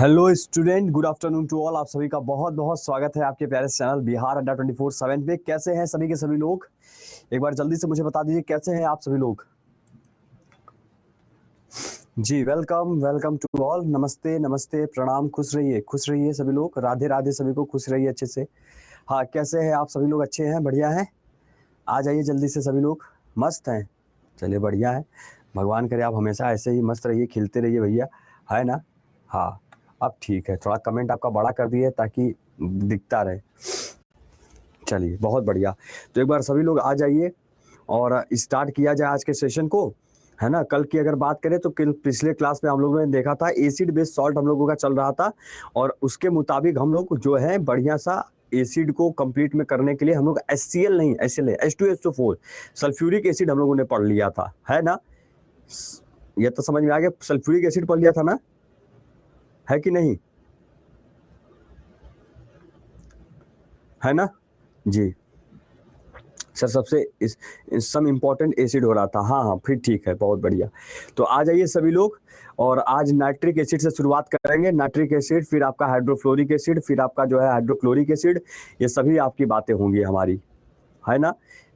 Hello student, good afternoon to all. आप सभी का बहुत बहुत स्वागत है आपके प्यारे चैनल बिहार अड्डा 24/7 पे। कैसे हैं सभी के सभी लोग? एक बार जल्दी से मुझे बता दीजिए कैसे हैं आप सभी लोग। जी वेलकम वेलकम टू ऑल। नमस्ते नमस्ते, प्रणाम, खुश रहिए सभी लोग। राधे राधे, सभी को खुश रहिए अच्छे से। हाँ, कैसे हैं आप सभी लोग? अच्छे हैं, बढ़िया हैं? आ जाइए जल्दी से सभी लोग। मस्त हैं, चलिए बढ़िया है। भगवान करे आप हमेशा ऐसे ही मस्त रहिए, खिलते रहिए भैया, है ना? हाँ, अब ठीक है। थोड़ा कमेंट आपका बड़ा कर दिए ताकि दिखता रहे। चलिए बहुत बढ़िया। तो एक बार सभी लोग आ जाइए और स्टार्ट किया जाए आज के सेशन को, है ना? कल की अगर बात करें तो कल पिछले क्लास में हम लोगों ने देखा था एसिड बेस्ड सॉल्ट हम लोगों का चल रहा था, और उसके मुताबिक हम लोग जो है बढ़िया सा एसिड को कंप्लीट में करने के लिए हम लोग HCl नहीं, H2SO4 सल्फ्यूरिक एसिड हम लोगों ने पढ़ लिया था, है ना? ये तो समझ में आ गया, सल्फ्यूरिक एसिड पढ़ लिया था ना, है कि नहीं? है ना जी सर? सबसे सम इम्पोर्टेंट एसिड हो रहा था। हाँ हाँ, फिर ठीक है, बहुत बढ़िया। तो आ जाइए सभी लोग, और आज नाइट्रिक एसिड से शुरुआत करेंगे। नाइट्रिक एसिड, फिर आपका हाइड्रोफ्लोरिक एसिड, फिर आपका जो है हाइड्रोक्लोरिक एसिड, ये सभी आपकी बातें होंगी हमारी, है ना?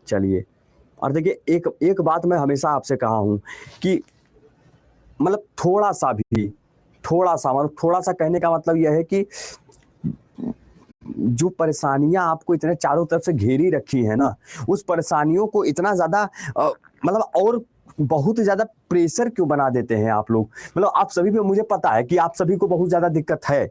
चलिए, और देखिए एक बात मैं हमेशा आपसे कहा हूँ कि मतलब थोड़ा सा मतलब थोड़ा सा कहने का मतलब यह है कि जो परेशानियां आपको इतने चारों तरफ से घेरी रखी है ना, उस परेशानियों को इतना ज्यादा मतलब और बहुत ज्यादा प्रेशर क्यों बना देते हैं आप लोग? मतलब आप सभी पे मुझे पता है कि आप सभी को बहुत ज्यादा दिक्कत है,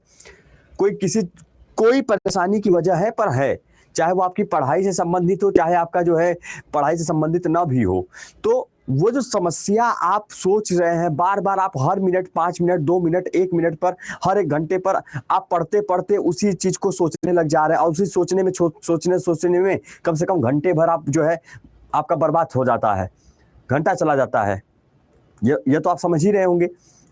कोई परेशानी की वजह है, पर है, चाहे वो आपकी पढ़ाई से संबंधित हो, चाहे आपका जो है पढ़ाई से संबंधित ना भी हो। तो वो जो समस्या आप सोच रहे हैं बार बार, आप हर मिनट, 5 मिनट, 2 मिनट, 1 मिनट पर, हर एक घंटे पर आप पढ़ते पढ़ते उसी चीज को सोचने लग जा रहे हैं, और उसी सोचने में कम से कम घंटे भर आप जो है आपका बर्बाद हो जाता है, घंटा चला जाता है। ये तो आप समझ ही रहे होंगे,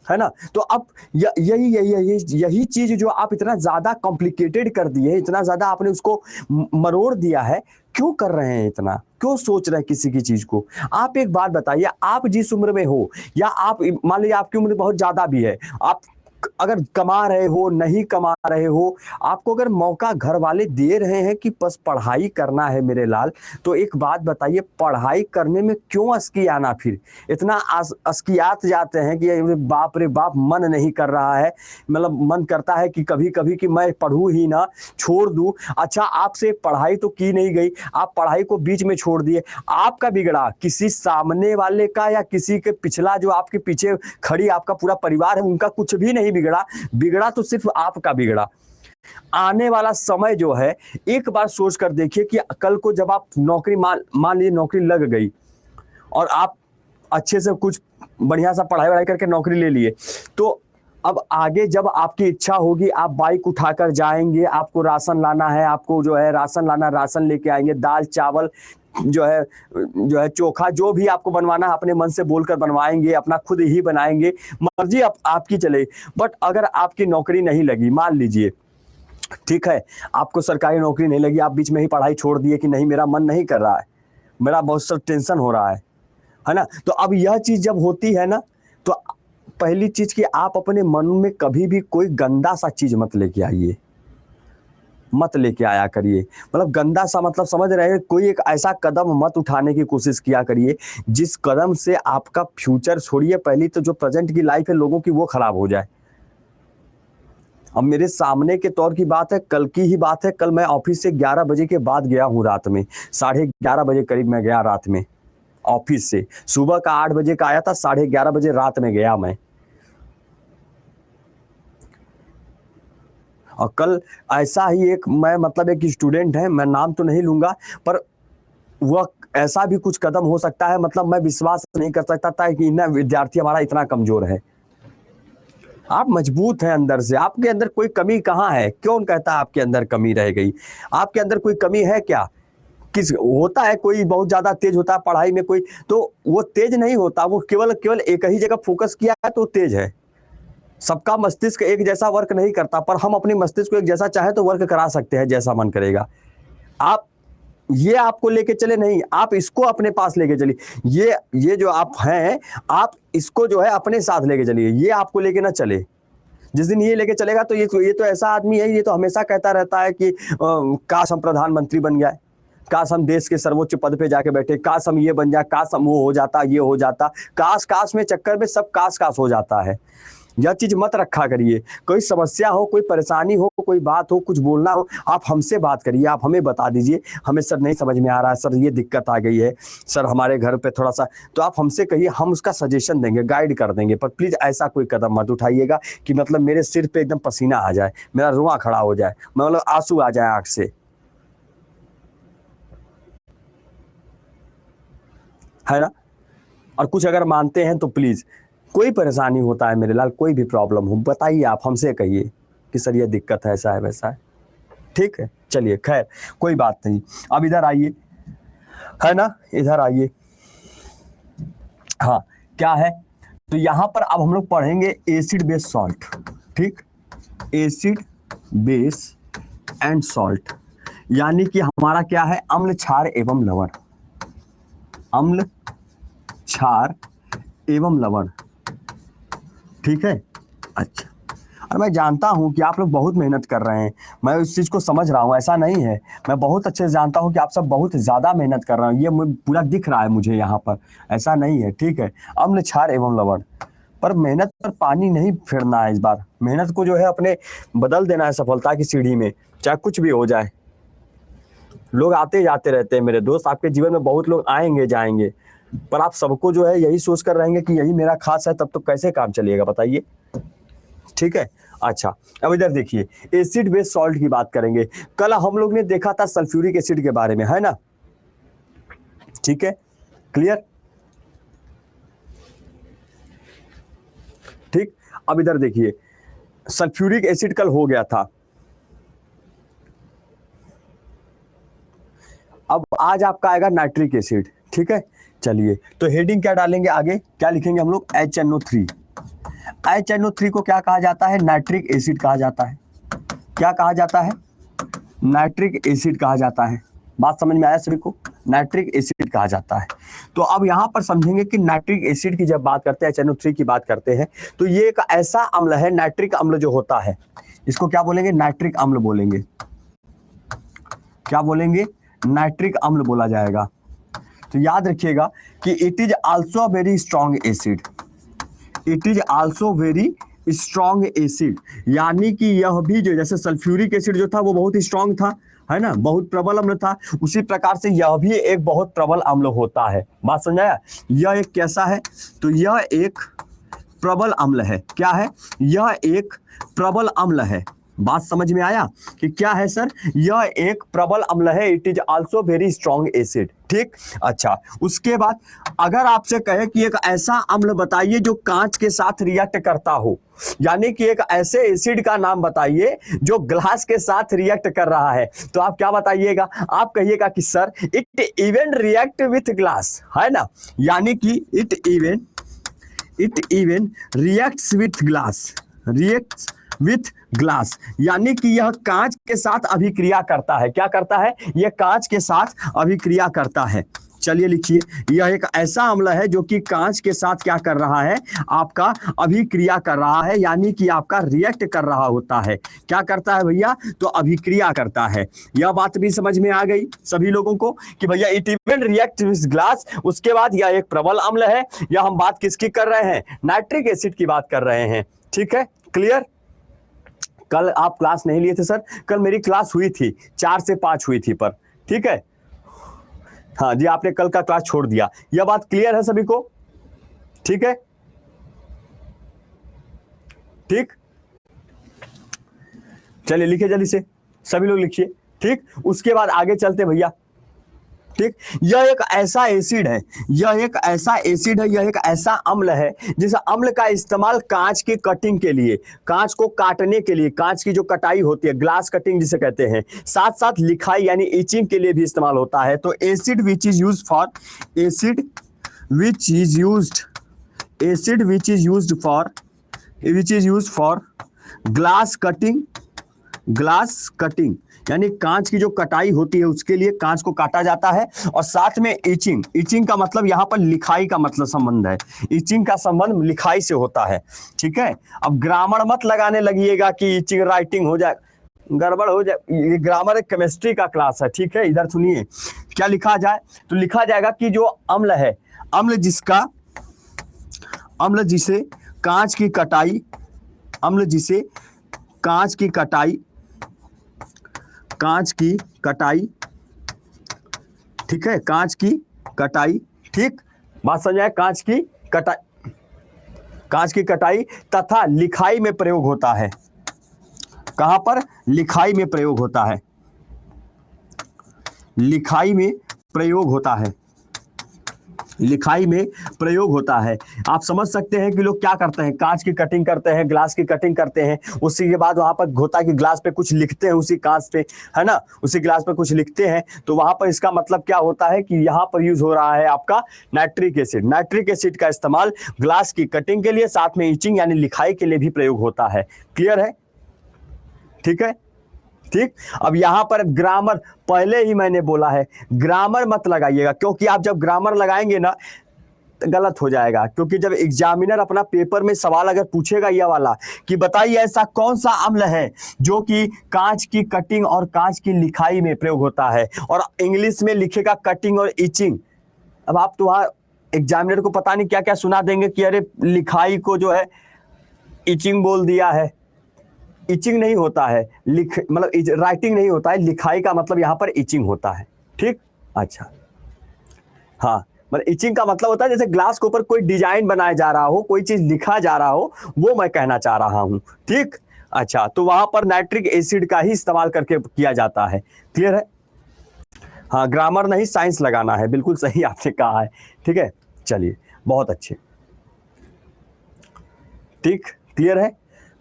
है ना? तो अब यही चीज जो आप इतना ज्यादा कॉम्प्लिकेटेड कर दिए, इतना ज्यादा आपने उसको मरोड़ दिया है, क्यों कर रहे हैं? इतना क्यों सोच रहे हैं किसी की चीज को? आप एक बात बताइए, आप जिस उम्र में हो, या आप मान लीजिए आपकी उम्र बहुत ज्यादा भी है, आप अगर कमा रहे हो, नहीं कमा रहे हो, आपको अगर मौका घर वाले दे रहे हैं कि बस पढ़ाई करना है मेरे लाल, तो एक बात बताइए, पढ़ाई करने में क्यों अस्की आना? फिर इतना अस्कियात जाते हैं कि बाप रे बाप, मन नहीं कर रहा है, मतलब मन करता है कि कभी कभी कि मैं पढ़ूं ही ना, छोड़ दूं। अच्छा, आपसे पढ़ाई तो की नहीं गई, आप पढ़ाई को बीच में छोड़ दिए। आपका बिगड़ा, किसी सामने वाले का या किसी के पिछला जो आपके पीछे खड़ी आपका पूरा परिवार है, उनका कुछ भी नहीं बिगड़ा तो सिर्फ आपका बिगड़ा। आने वाला समय जो है, एक बार सोच कर देखिए कि कल को जब आप नौकरी, मान लीजिए नौकरी लग गई, और आप अच्छे से कुछ बढ़िया सा पढ़ाई वढ़ाई करके नौकरी ले लिए, तो अब आगे जब आपकी इच्छा होगी, आप बाइक उठाकर जाएंगे, आपको राशन लाना है, आपको जो है राशन लाना, राशन लेके आएंगे, दाल चावल जो है चोखा, जो भी आपको बनवाना है अपने मन से बोलकर बनवाएंगे, अपना खुद ही बनाएंगे, मर्जी आपकी चले। बट अगर आपकी नौकरी नहीं लगी, मान लीजिए, ठीक है, आपको सरकारी नौकरी नहीं लगी, आप बीच में ही पढ़ाई छोड़ दिए कि नहीं मेरा मन नहीं कर रहा है, मेरा बहुत सा टेंशन हो रहा है ना? तो अब यह चीज जब होती है ना, तो पहली चीज कि आप अपने मन में कभी भी कोई गंदा सा चीज मत लेके आया करिए। मतलब गंदा सा मतलब समझ रहे हैं, कोई एक ऐसा कदम मत उठाने की कोशिश किया करिए जिस कदम से आपका फ्यूचर, छोड़िए पहली तो जो प्रेजेंट की लाइफ है लोगों की, वो खराब हो जाए। अब मेरे सामने के तौर की बात है, कल की ही बात है, कल मैं ऑफिस से 11 बजे के बाद गया हूँ, रात में 11:30 बजे करीब मैं गया रात में ऑफिस से। सुबह का 8 बजे का आया था, 11:30 बजे रात में गया मैं। और कल ऐसा ही एक एक स्टूडेंट है, मैं नाम तो नहीं लूंगा, पर वह ऐसा भी कुछ कदम हो सकता है, मतलब मैं विश्वास नहीं कर सकता था कि ना विद्यार्थी हमारा इतना कमजोर है। आप मजबूत हैं अंदर से, आपके अंदर कोई कमी कहाँ है? कौन कहता है आपके अंदर कमी रह गई? आपके अंदर कोई कमी है क्या? किस होता है, कोई बहुत ज्यादा तेज होता है पढ़ाई में, कोई तो वो तेज नहीं होता, वो केवल एक ही जगह फोकस किया है तो तेज है। सबका मस्तिष्क एक जैसा वर्क नहीं करता, पर हम अपने मस्तिष्क को एक जैसा चाहे तो वर्क करा सकते हैं, जैसा मन करेगा। आप ये आपको लेके चले नहीं, आप इसको अपने पास लेके चलिए। ये जो आप हैं, आप इसको जो है अपने साथ लेके चलिए, ये आपको लेके ना चले। जिस दिन ये लेके चलेगा तो ये तो ऐसा आदमी है, ये तो हमेशा कहता रहता है कि काश हम प्रधानमंत्री बन जाए, काश हम देश के सर्वोच्च पद पे जाके बैठे, काश हम ये बन जाए, काश हम वो हो जाता, ये हो जाता, काश काश में चक्कर में सब काश काश हो जाता है। यह चीज मत रखा करिए। कोई समस्या हो, कोई परेशानी हो, कोई बात हो, कुछ बोलना हो, आप हमसे बात करिए, आप हमें बता दीजिए, हमें सर नहीं समझ में आ रहा है, सर ये दिक्कत आ गई है, सर हमारे घर पे थोड़ा सा, तो आप हमसे कहिए, हम उसका सजेशन देंगे, गाइड कर देंगे। पर प्लीज ऐसा कोई कदम मत उठाइएगा कि मतलब मेरे सिर पे एकदम पसीना आ जाए, मेरा रुआं खड़ा हो जाए, मतलब आंसू आ जाए आंख से, है ना। और कुछ अगर मानते हैं तो प्लीज, कोई परेशानी होता है मेरे लाल, कोई भी प्रॉब्लम हो, बताइए, आप हमसे कहिए कि सर ये दिक्कत है, ऐसा है वैसा है, ठीक है। चलिए खैर कोई बात नहीं, अब इधर आइए, है ना, इधर आइए। हाँ क्या है, तो यहां पर अब हम लोग पढ़ेंगे एसिड बेस सॉल्ट, ठीक, एसिड बेस एंड सॉल्ट, यानी कि हमारा क्या है, अम्ल क्षार एवं लवण, अम्ल क्षार एवं लवण, ठीक है। अच्छा, और मैं जानता हूं कि आप लोग बहुत मेहनत कर रहे हैं, मैं उस चीज को समझ रहा हूं, ऐसा नहीं है, मैं बहुत अच्छे से जानता हूं कि आप सब बहुत ज्यादा मेहनत कर रहे हैं, ये पूरा दिख रहा है मुझे यहाँ पर, ऐसा नहीं है, ठीक है। अम्ल क्षार एवं लवण, पर मेहनत पर पानी नहीं फेरना है, इस बार मेहनत को जो है अपने बदल देना है सफलता की सीढ़ी में, चाहे कुछ भी हो जाए। लोग आते जाते रहते हैं मेरे दोस्त, आपके जीवन में बहुत लोग आएंगे जाएंगे, पर आप सबको जो है यही सोच कर रहेंगे कि यही मेरा खास है, तब तो कैसे काम चलिएगा बताइए, ठीक है। अच्छा, अब इधर देखिए, एसिड बेस सॉल्ट की बात करेंगे। कल हम लोग ने देखा था सल्फ्यूरिक एसिड के बारे में, है ना, ठीक है, क्लियर, ठीक। अब इधर देखिए, सल्फ्यूरिक एसिड कल हो गया था, अब आज आपका आएगा नाइट्रिक एसिड, ठीक है। चलिए, तो हेडिंग क्या डालेंगे आगे, क्या लिखेंगे हम लोग, HNO3। HNO3 को क्या कहा जाता है, नाइट्रिक एसिड कहा जाता है। क्या कहा जाता है, नाइट्रिक एसिड कहा जाता है। बात समझ में आया सभी को, नाइट्रिक एसिड कहा जाता है। तो अब यहां पर समझेंगे कि नाइट्रिक एसिड की जब बात करते हैं, HNO3 की बात करते हैं, तो ये एक ऐसा अम्ल है, नाइट्रिक अम्ल जो होता है, इसको क्या बोलेंगे, नाइट्रिक अम्ल बोलेंगे। क्या बोलेंगे, नाइट्रिक अम्ल बोला जाएगा। तो याद रखिएगा कि it is also very strong acid, it is also very strong acid, यानी कि यह भी जो, जैसे सल्फ्यूरिक एसिड जो था वो बहुत ही स्ट्रॉन्ग था, है ना, बहुत प्रबल अम्ल था, उसी प्रकार से यह भी एक बहुत प्रबल अम्ल होता है। बात समझाया, यह एक कैसा है, तो यह एक प्रबल अम्ल है। क्या है, यह एक प्रबल अम्ल है। बात समझ में आया कि क्या है सर, यह एक प्रबल अम्ल है, it is also very strong acid, ठीक। अच्छा, उसके बाद अगर आपसे कहे कि एक ऐसा अम्ल बताइए जो कांच के साथ रिएक्ट करता हो, यानी कि एक ऐसे एसिड का नाम बताइए जो ग्लास के साथ रिएक्ट कर रहा है, तो आप क्या बताइएगा, आप कहिएगा कि sir it even react with glass, है ना, यानी कि it even reacts with glass, reacts with glass, यानी कि यह कांच के साथ अभिक्रिया करता है। क्या करता है, यह कांच के साथ अभिक्रिया करता है। चलिए लिखिए, यह एक ऐसा अम्ल है जो कि कांच के साथ क्या कर रहा है, आपका अभिक्रिया कर रहा है, यानी कि आपका रिएक्ट कर रहा होता है। क्या करता है भैया, तो अभिक्रिया करता है। यह बात भी समझ में आ गई सभी लोगों को कि भैया it even react with glass. उसके बाद यह एक प्रबल अम्ल है, या हम बात किसकी कर रहे हैं, नाइट्रिक एसिड की बात कर रहे हैं, ठीक है, क्लियर। कल आप क्लास नहीं लिए थे सर, कल मेरी क्लास हुई थी 4 से 5 हुई थी, पर ठीक है, हाँ जी, आपने कल का क्लास छोड़ दिया। यह बात क्लियर है सभी को, ठीक है, ठीक। चलिए लिखिए जल्दी से, सभी लोग लिखिए, ठीक। उसके बाद आगे चलते भैया, ठीक। यह एक ऐसा एसिड है, यह एक ऐसा एसिड है, यह एक ऐसा अम्ल है जिस अम्ल का इस्तेमाल कांच की कटिंग के लिए, कांच को काटने के लिए, कांच की जो कटाई होती है, ग्लास कटिंग जिसे कहते हैं, साथ साथ लिखाई यानी इचिंग के लिए भी इस्तेमाल होता है। तो acid which is used for, acid which is used, acid which is used for, which is used for glass cutting, glass cutting, यानी कांच की जो कटाई होती है उसके लिए कांच को काटा जाता है। और साथ में ईचिंग, ईचिंग का मतलब यहाँ पर लिखाई का मतलब संबंध है, ईचिंग का संबंध लिखाई से होता है। ठीक है, अब ग्रामर मत लगाने लगिएगा कि ईचिंग राइटिंग हो जाए, गड़बड़ हो जाए, ये ग्रामर एक केमिस्ट्री का क्लास है। ठीक है, इधर सुनिए क्या लिखा जाए, तो लिखा जाएगा कि जो अम्ल है, अम्ल जिसे कांच की कटाई, अम्ल जिसे कांच की कटाई, ठीक है, कांच की कटाई, ठीक बात समझ आए, कांच की कटाई तथा लिखाई में प्रयोग होता है। कहां पर? लिखाई में प्रयोग होता है, लिखाई में प्रयोग होता है, लिखाई में प्रयोग होता है। आप समझ सकते हैं कि लोग क्या करते हैं, कांच की कटिंग करते हैं, ग्लास की कटिंग करते हैं, उसी के बाद वहां पर होता है कि ग्लास पे कुछ लिखते हैं, उसी कांच पे, है ना, उसी ग्लास पे कुछ लिखते हैं। तो वहां पर इसका मतलब क्या होता है कि यहाँ पर यूज हो रहा है आपका नाइट्रिक एसिड। नाइट्रिक एसिड का इस्तेमाल ग्लास की कटिंग के लिए, साथ में ईचिंग यानी लिखाई के लिए भी प्रयोग होता है। क्लियर है? ठीक है, ठीक। अब यहां पर ग्रामर, पहले ही मैंने बोला है ग्रामर मत लगाइएगा, क्योंकि आप जब ग्रामर लगाएंगे ना तो गलत हो जाएगा। क्योंकि जब एग्जामिनर अपना पेपर में सवाल अगर पूछेगा यह वाला कि बताइए ऐसा कौन सा अम्ल है जो कि कांच की कटिंग और कांच की लिखाई में प्रयोग होता है, और इंग्लिश में लिखेगा कटिंग और ईचिंग, अब आप तो वहां एग्जामिनर को पता नहीं क्या क्या सुना देंगे कि अरे लिखाई को जो है ईचिंग बोल दिया है। ईचिंग नहीं होता है, मतलब राइटिंग नहीं होता है, लिखाई का मतलब यहाँ पर ईचिंग होता है। ठीक, अच्छा, हाँ, मतलब ईचिंग का मतलब होता है जैसे ग्लास के ऊपर कोई डिजाइन बनाया जा रहा हो, कोई चीज लिखा जा रहा हो, वो मैं कहना चाह रहा हूं। ठीक, अच्छा, तो वहां पर नाइट्रिक एसिड का ही इस्तेमाल करके किया जाता है। क्लियर है? हाँ, ग्रामर नहीं साइंस लगाना है, बिल्कुल सही आपने कहा है। ठीक है, चलिए, बहुत अच्छे, ठीक, क्लियर है,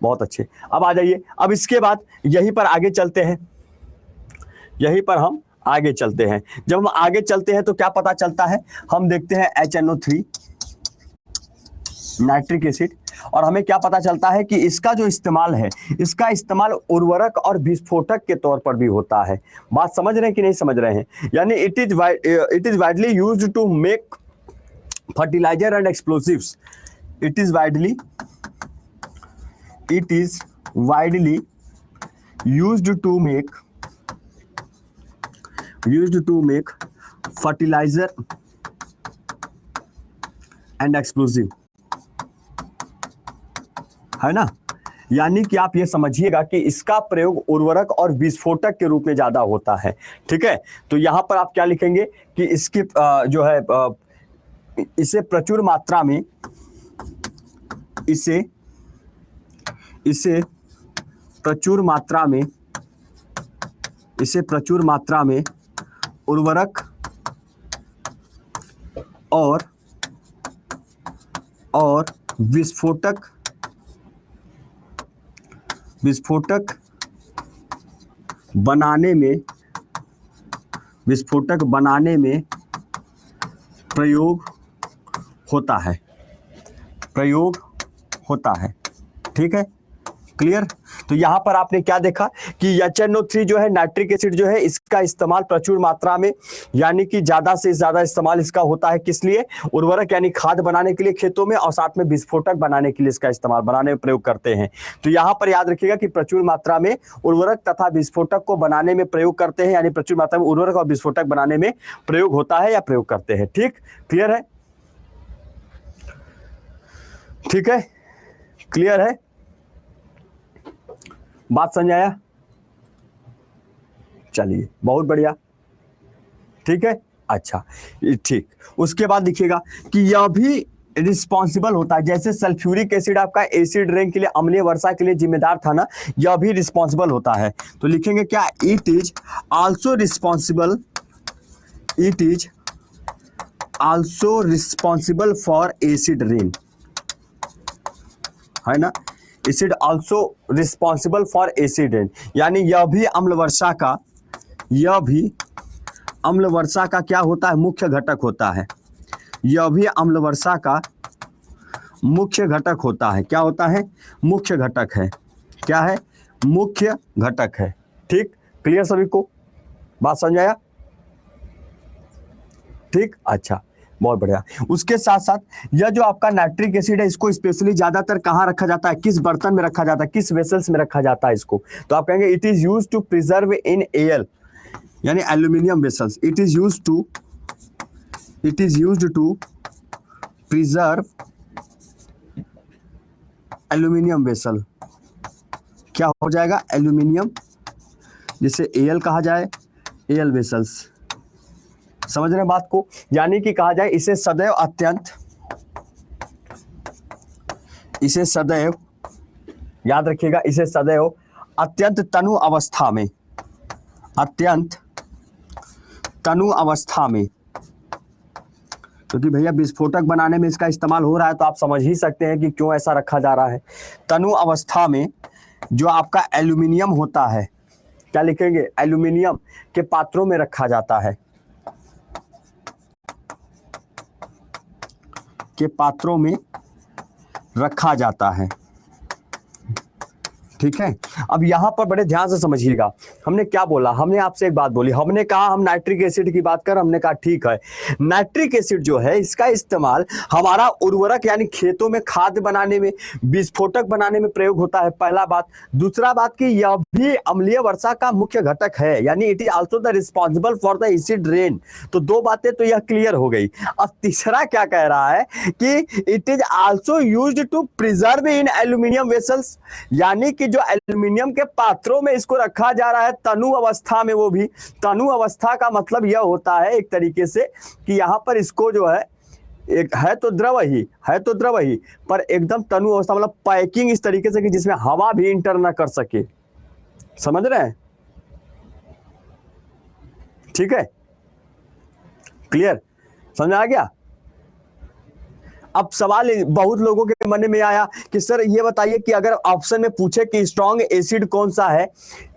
बहुत अच्छे। अब आ जाइए, अब इसके बाद यहीं पर आगे चलते हैं, यहीं पर हम आगे चलते हैं। जब हम आगे चलते हैं तो क्या पता चलता है, हम देखते हैं HNO3 नाइट्रिक एसिड, और हमें क्या पता चलता है कि इसका जो इस्तेमाल है, इसका इस्तेमाल उर्वरक और विस्फोटक के तौर पर भी होता है। बात समझ रहे हैं कि नहीं समझ रहे हैं? यानी it is widely used to make fertiliser and explosives. It is widely used to make fertilizer and explosive, है ना। यानी कि आप ये समझिएगा कि इसका प्रयोग उर्वरक और विस्फोटक के रूप में ज्यादा होता है। ठीक है, तो यहां पर आप क्या लिखेंगे कि इसकी जो है इसे प्रचुर मात्रा में, इसे प्रचुर मात्रा में उर्वरक और विस्फोटक बनाने में प्रयोग होता है। ठीक है, क्लियर। तो यहां पर आपने क्या देखा कि HNO3 जो है, नाइट्रिक एसिड जो है, इसका इस्तेमाल प्रचुर मात्रा में, यानी कि ज्यादा से ज्यादा इस्तेमाल इसका होता है। किस लिए? उर्वरक यानी खाद बनाने के लिए खेतों में, और साथ में विस्फोटक बनाने के लिए इसका इस्तेमाल, बनाने में प्रयोग करते हैं। तो यहां पर याद रखिएगा कि प्रचुर मात्रा में उर्वरक तथा विस्फोटक को बनाने में प्रयोग करते हैं, यानी प्रचुर मात्रा में उर्वरक और विस्फोटक बनाने में प्रयोग होता है या प्रयोग करते हैं। ठीक, क्लियर है? ठीक है, क्लियर है, बात समझ आया? चलिए, बहुत बढ़िया। ठीक है, अच्छा, ठीक। उसके बाद देखिएगा कि यह भी रिस्पॉन्सिबल होता है, जैसे सल्फ्यूरिक एसिड आपका एसिड रेन के लिए, अम्लीय वर्षा के लिए जिम्मेदार था ना, यह भी रिस्पॉन्सिबल होता है। तो लिखेंगे क्या? It is also responsible for acid rain, है ना। Acid also responsible for acid rain, यानी यह भी अम्ल वर्षा का क्या होता है? मुख्य घटक होता है। यह भी अम्ल वर्षा का मुख्य घटक होता है। क्या होता है? मुख्य घटक है। क्या है? मुख्य घटक है। ठीक, क्लियर सभी को, बात समझ आया? ठीक, अच्छा, बहुत बढ़िया। उसके साथ साथ यह जो आपका नाइट्रिक एसिड है, इसको स्पेशली ज्यादातर कहाँ रखा जाता है, किस बर्तन में रखा जाता है, किस वेसल्स में रखा जाता है इसको? तो आप कहेंगे it is used to preserve in L, यानी aluminium vessels. It is used to preserve aluminium vessel. क्या हो जाएगा? एल्यूमिनियम, जिसे एल कहा जाए, एल वेसल्स। समझ रहे हैं बात को? यानी कि कहा जाए इसे सदैव याद रखिएगा, इसे सदैव अत्यंत तनु अवस्था में, क्योंकि भैया विस्फोटक बनाने में इसका इस्तेमाल हो रहा है, तो आप समझ ही सकते हैं कि क्यों ऐसा रखा जा रहा है। तनु अवस्था में जो आपका एल्यूमिनियम होता है, क्या लिखेंगे? एल्यूमिनियम के पात्रों में रखा जाता है, के पात्रों में रखा जाता है। ठीक है, अब यहां पर बड़े ध्यान से समझिएगा, हमने क्या बोला? हमने आपसे एक बात बोली, हमने कहा हम नाइट्रिक एसिड की बात कर, हमने कहा ठीक है, नाइट्रिक एसिड जो है इसका इस्तेमाल हमारा उर्वरक यानी खेतों में खाद बनाने में, विस्फोटक बनाने में प्रयोग होता है, पहला बात। दूसरा बात कि यह भी अम्लीय वर्षा का मुख्य घटक है, यानी it is also the responsible for the acid rain. तो दो बातें तो यह क्लियर हो गई। अब तीसरा क्या कह रहा है कि it is also used to preserve in aluminium vessels, यानी कि जो एल्यूमिनियम के पात्रों में इसको रखा जा रहा है तनु अवस्था में, वो भी तनु अवस्था का मतलब यह होता है एक तरीके से कि यहां पर इसको जो है एक है तो द्रव ही पर एकदम तनु अवस्था, मतलब पैकिंग इस तरीके से कि जिसमें हवा भी इंटर ना कर सके। समझ रहे हैं? ठीक है, क्लियर, समझ आ गया? अब सवाल बहुत लोगों के मन में आया कि सर ये बताइए कि अगर ऑप्शन में पूछे कि स्ट्रॉन्ग एसिड कौन सा है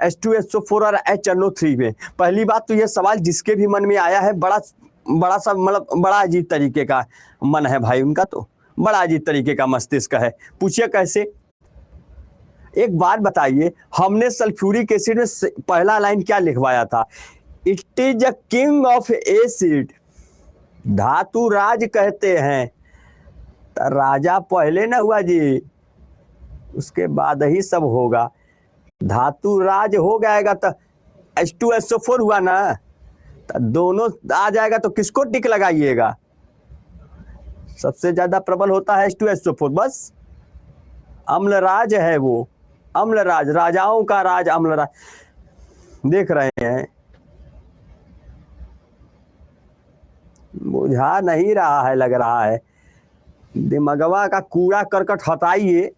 H2SO4 और HNO3 में, पहली बात तो ये सवाल जिसके भी मन में आया है बड़ा सा मतलब बड़ा अजीब तरीके का मन है भाई उनका, तो बड़ा अजीब तरीके का मस्तिष्क है। पूछिए कैसे? एक बात बताइए, हमने सल्फ्यूरिक एसिड में पहला लाइन क्या लिखवाया था? It is a king of acid, धातु राज कहते हैं। राजा पहले ना हुआ जी, उसके बाद ही सब होगा। धातु राज हो जाएगा तो H2SO4 हुआ ना, तो दोनों आ जाएगा, तो किसको टिक लगाइएगा? सबसे ज्यादा प्रबल होता है H2SO4, बस अम्लराज है वो, अम्लराज, राजाओं का राज अम्लराज। देख रहे हैं, बुझा नहीं रहा है, लग रहा है। दिमागवा का कूड़ा करकट हटाइए।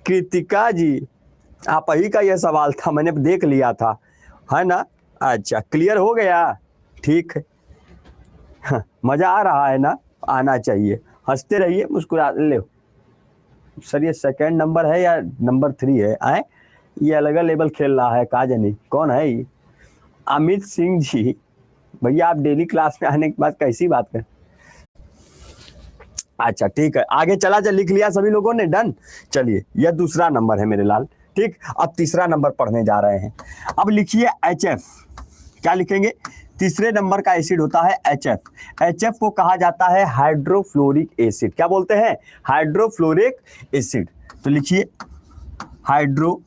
कृतिका जी, आप ही का यह सवाल था, मैंने देख लिया था, है ना? अच्छा, क्लियर हो गया, ठीक है। मजा आ रहा है ना? आना चाहिए, हंसते रहिए, मुस्कुरा ले। सर ये सेकंड नंबर है या नंबर 3 है? आए ये अलग लेवल खेल रहा है, का जानी कौन है ये? अमित सिंह जी, भैया आप डेली क्लास में आने के बाद कैसी बात कर? अच्छा ठीक है, आगे चला जा, लिख लिया सभी लोगों ने, डन। चलिए, यह दूसरा नंबर है मेरे लाल, ठीक। अब तीसरा नंबर पढ़ने जा रहे हैं। अब लिखिए HF। क्या लिखेंगे? तीसरे नंबर का एसिड होता है HF। HF को कहा जाता है हाइड्रोफ्लोरिक एसिड। क्या बोलते हैं? Hydrofluoric acid. तो लिखिए हाइड्रोफ्लोरिक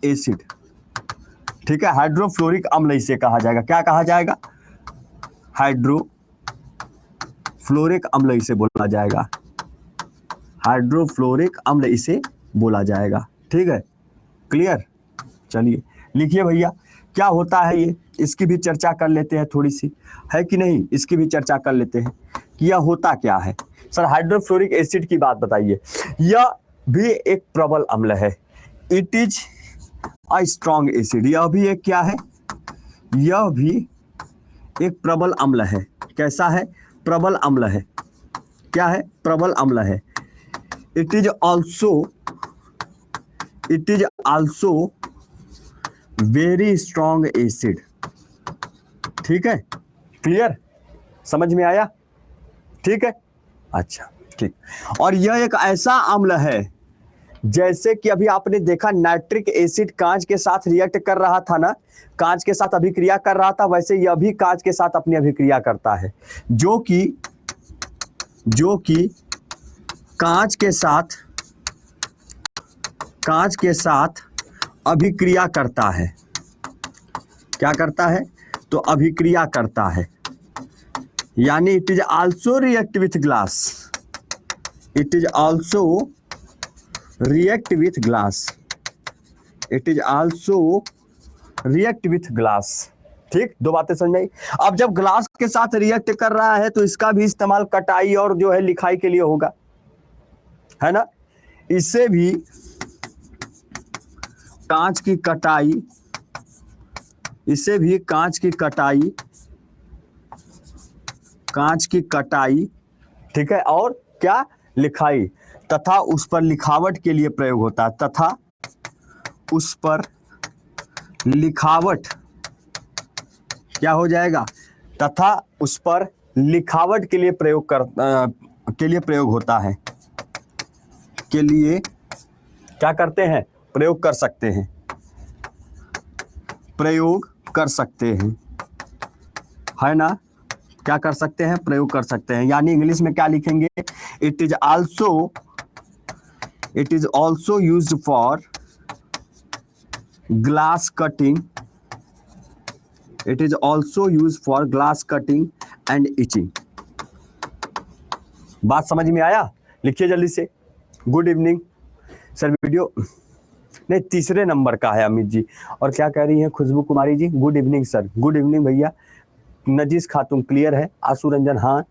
एसिड, ठीक है। हाइड्रोफ्लोरिक अम्ल इसे कहा जाएगा। क्या कहा जाएगा? हाइड्रोफ्लोरिक अम्ल इसे बोला जाएगा। हाइड्रोफ्लोरिक अम्ल इसे बोला जाएगा, ठीक है, क्लियर। चलिए लिखिए भैया, क्या होता है ये, इसकी भी चर्चा कर लेते हैं थोड़ी सी, है कि नहीं? इसकी भी चर्चा कर लेते हैं कि यह होता क्या है। सर हाइड्रोफ्लोरिक एसिड की बात बताइए। यह भी एक प्रबल अम्ल है, it is a strong acid. यह भी एक क्या है? यह भी एक प्रबल अम्ल है। कैसा है? प्रबल अम्ल है। क्या है? प्रबल अम्ल है। It is also very strong acid, ठीक है, क्लियर, समझ में आया? ठीक है, अच्छा ठीक, और यह एक ऐसा अम्ल है जैसे कि अभी आपने देखा नाइट्रिक एसिड कांच के साथ रिएक्ट कर रहा था ना, कांच के साथ अभिक्रिया कर रहा था, वैसे यह भी कांच के साथ अपनी अभिक्रिया करता है, जो कि कांच के साथ अभिक्रिया करता है। क्या करता है? तो अभिक्रिया करता है, यानी it is also react with glass, it is also react with glass, it is also react with glass. ठीक, दो बातें समझ में आई। अब जब ग्लास के साथ रिएक्ट कर रहा है तो इसका भी इस्तेमाल कटाई और जो है लिखाई के लिए होगा, है ना। इससे भी कांच की कटाई, इससे भी कांच की कटाई, ठीक है, और क्या? लिखाई, तथा उस पर लिखावट के लिए प्रयोग होता है, तथा उस पर लिखावट क्या हो जाएगा? तथा उस पर लिखावट के लिए प्रयोग होता है, के लिए क्या करते हैं? प्रयोग कर सकते हैं, प्रयोग कर सकते हैं, है ना। क्या कर सकते हैं? प्रयोग कर सकते हैं, यानी इंग्लिश में क्या लिखेंगे? It is also used for glass cutting, it is also used for glass cutting and itching. बात समझ में आया? लिखिए जल्दी से। गुड इवनिंग सर, वीडियो नहीं, तीसरे नंबर का है अमित जी। और क्या कह रही हैं Khushboo Kumari ji? Good evening sir. Good evening भैया। नजीस खातून क्लियर है। आशु रंजन हाँ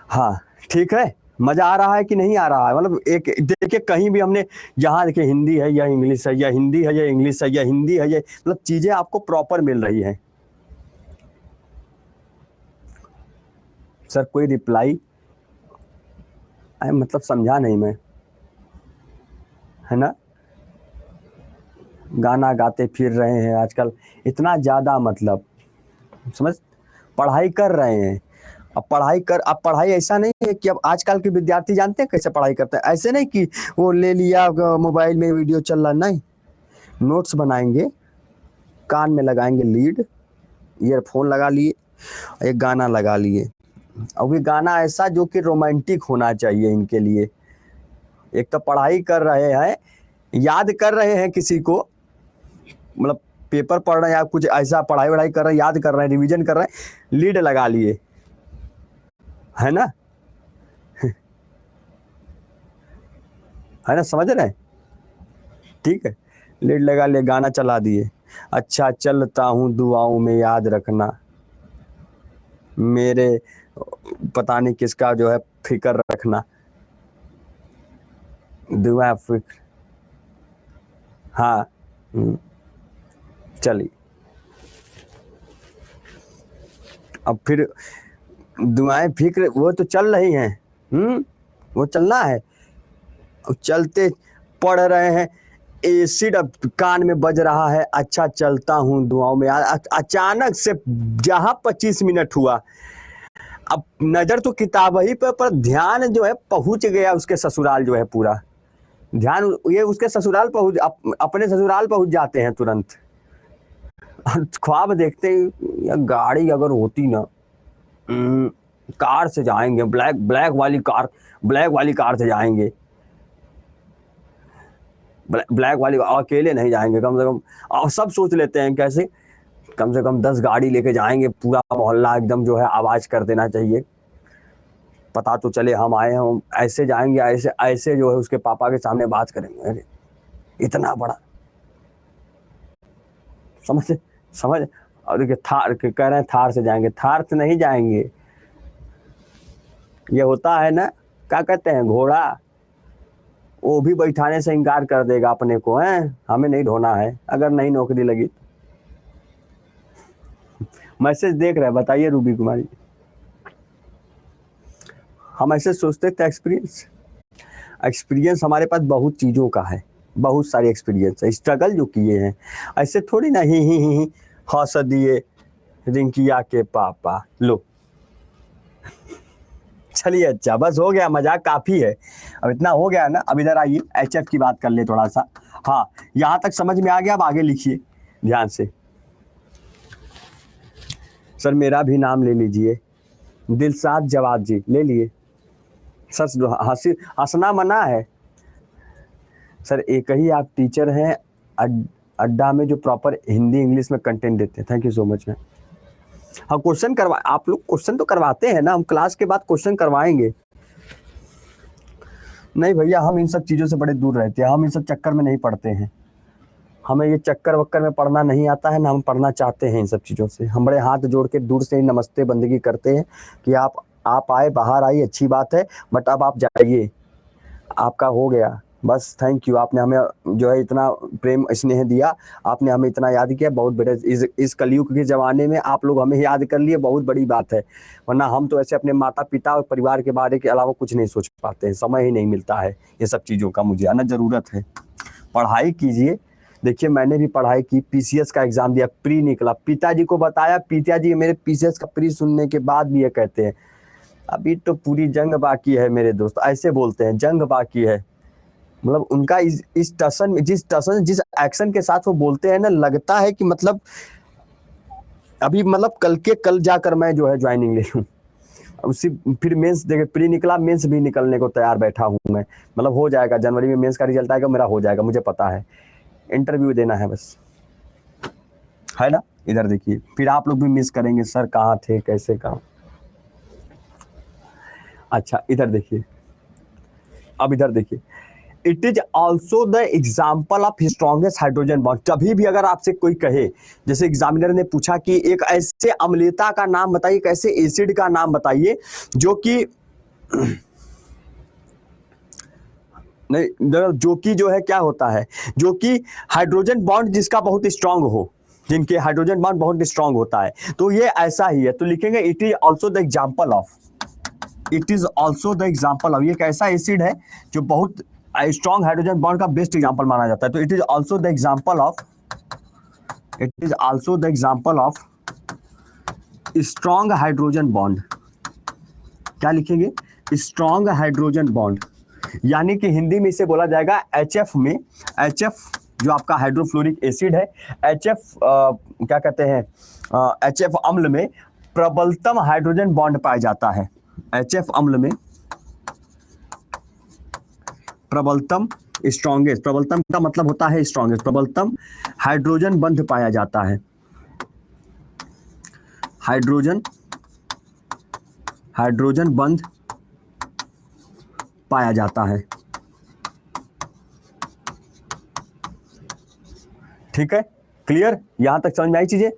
हाँ ठीक है। मजा आ रहा है कि नहीं आ रहा है? मतलब एक देखिए, कहीं भी हमने जहाँ देखिए हिंदी है या इंग्लिश है, या हिंदी है या इंग्लिश है, या हिंदी है या, मतलब चीजें आपको प्रॉपर मिल रही हैं। सर कोई रिप्लाई मतलब समझा नहीं मैं, है ना। गाना गाते फिर रहे हैं आजकल इतना ज़्यादा, मतलब समझ, पढ़ाई कर रहे हैं। अब पढ़ाई ऐसा नहीं है कि अब आजकल के विद्यार्थी जानते हैं कैसे पढ़ाई करते हैं। ऐसे नहीं कि वो ले लिया मोबाइल में वीडियो चल रहा, नहीं, नोट्स बनाएंगे, कान में लगाएंगे लीड, ईयरफोन लगा लिए, एक गाना लगा लिए। और भी गाना ऐसा जो कि रोमांटिक होना चाहिए इनके लिए। एक तो पढ़ाई कर रहे हैं, याद कर रहे हैं किसी को, मतलब पेपर पढ़ रहे हैं या कुछ ऐसा पढ़ाई कर रहे हैं, याद कर रहे हैं, रिवीजन कर रहे हैं, लीड लगा लिए, है ना। है ना, समझ रहे हैं? ठीक है, लीड लगा लिए, गाना चला दिए। अच्छा चलता हूँ दुआओं में याद रखना, मेरे पता नहीं किसका जो है फिक्र रखना, दुआ फिक्र, हाँ चलिए। अब फिर दुआएं फिक्र वो तो चल रही हैं, वो चलना है। चलते पढ़ रहे हैं, एसिड अब कान में बज रहा है, अच्छा चलता हूँ दुआओं में। अचानक से जहाँ 25 मिनट हुआ, अब नजर तो किताब ही पर ध्यान जो है पहुंच गया उसके ससुराल, जो है पूरा ध्यान ये उसके ससुराल पहुंच, अपने ससुराल पहुंच जाते हैं तुरंत। ख्वाब देखते ही, या गाड़ी अगर होती ना, कार से जाएंगे, ब्लैक वाली कार से जाएंगे, ब्लैक वाली, अकेले नहीं जाएंगे, कम से कम। और सब सोच लेते हैं कैसे, कम से कम 10 गाड़ी लेके जाएंगे, पूरा मोहल्ला एकदम जो है आवाज कर देना चाहिए, पता तो चले हम आए हैं। ऐसे जाएंगे, ऐसे जो है उसके पापा के सामने बात करेंगे, अरे इतना बड़ा, समझ। और थार कह रहे हैं थार से जाएंगे, थार से नहीं जाएंगे। ये होता है ना, क्या कहते हैं, घोड़ा, वो भी बैठाने से इनकार कर देगा अपने को, है हमें नहीं ढोना है अगर नहीं नौकरी लगी। मैसेज देख रहे हैं, बताइए रूबी कुमारी। हम ऐसे सोचते थे, एक्सपीरियंस हमारे पास बहुत चीज़ों का है, बहुत सारे एक्सपीरियंस है, स्ट्रगल जो किए हैं। ऐसे थोड़ी ना ही हंस दिए रिंकिया के पापा, लो चलिए अच्छा, बस हो गया, मजाक काफी है, अब इतना हो गया ना। अब इधर आइए, एचएफ की बात कर ले थोड़ा सा। हाँ, यहाँ तक समझ में आ गया, अब आगे लिखिए ध्यान से। सर मेरा भी नाम ले लीजिए, दिलशाद जवाब जी, ले लिए सर। हंसना मना है सर। एक ही आप टीचर हैं अड्डा में जो प्रॉपर हिंदी इंग्लिश में कंटेंट देते हैं। Thank you so much ma'am. हाँ, क्वेश्चन करवा, आप लोग क्वेश्चन तो करवाते हैं ना, हम क्लास के बाद क्वेश्चन करवाएंगे। नहीं भैया, हम इन सब चीज़ों से बड़े दूर रहते हैं, हम इन सब चक्कर में नहीं पढ़ते हैं। हमें ये चक्कर वक्कर में पढ़ना नहीं आता है ना, हम पढ़ना चाहते हैं इन सब चीज़ों से। हम बड़े हाथ जोड़ के दूर से ही नमस्ते बंदगी करते हैं कि आप आए, बाहर आई, अच्छी बात है, बट अब आप जाइए, आपका हो गया बस। थैंक यू, आपने हमें जो है इतना प्रेम स्नेह दिया, आपने हमें इतना याद किया, बहुत बड़े इस कलयुग के ज़माने में आप लोग हमें याद कर लिए, बहुत बड़ी बात है। वरना हम तो ऐसे अपने माता पिता और परिवार के बारे के अलावा कुछ नहीं सोच पाते हैं, समय ही नहीं मिलता है ये सब चीज़ों का। मुझे आना ज़रूरत है, पढ़ाई कीजिए। देखिए मैंने भी पढ़ाई की, पीसीएस का एग्जाम दिया, प्री निकला, पिताजी को बताया, पिताजी मेरे पीसीएस का प्री सुनने के बाद भी ये कहते हैं अभी तो पूरी जंग बाकी है मेरे दोस्त, ऐसे बोलते हैं, जंग बाकी है। मतलब उनका इस टसन में, जिस एक्शन के साथ वो बोलते हैं ना, लगता है कि मतलब अभी मतलब कल जाकर मैं जो है ज्वाइनिंग ले लूँ। उसी फिर मेंस देखे, प्री निकला, मेंस भी निकलने को तैयार बैठा हूँ मैं। मतलब हो जाएगा, जनवरी में मेंस का रिजल्ट आएगा, मेरा हो जाएगा, मुझे पता है। इंटरव्यू देना है बस, है ना। इधर देखिए, फिर आप लोग भी मिस करेंगे, सर कहाँ थे, कैसे कहाँ। अच्छा इधर देखिए, अब इधर देखिए, it is also the example of strongest hydrogen bond. कभी भी अगर आपसे कोई कहे, जैसे एग्जामिनर ने पूछा कि एक ऐसे अम्लता का नाम बताइए, एक ऐसे एसिड का नाम बताइए जो कि नहीं, जो कि जो है क्या होता है, जो कि हाइड्रोजन बॉन्ड जिसका बहुत स्ट्रांग हो, जिनके हाइड्रोजन बॉन्ड बहुत स्ट्रांग होता है, तो ये ऐसा ही है। तो लिखेंगे it is also the example of, it is also the example of, ये एक ऐसा एसिड है जो बहुत स्ट्रांग हाइड्रोजन बॉन्ड का बेस्ट एग्जाम्पल माना जाता है। तो it is also the example of, it is also the example of strong hydrogen bond. क्या लिखेंगे, स्ट्रांग हाइड्रोजन बॉन्ड, यानी कि हिंदी में इसे बोला जाएगा HF में, HF जो आपका हाइड्रोफ्लोरिक एसिड है, HF क्या कहते हैं, HF अम्ल में प्रबलतम हाइड्रोजन बॉन्ड पाया जाता है। HF अम्ल में प्रबलतम, स्ट्रॉन्गेस्ट, प्रबलतम का मतलब होता है स्ट्रॉन्गेस्ट, प्रबलतम हाइड्रोजन बंध पाया जाता है, हाइड्रोजन बंध पाया जाता है। ठीक है, क्लियर, यहां तक समझ में आई चीजें,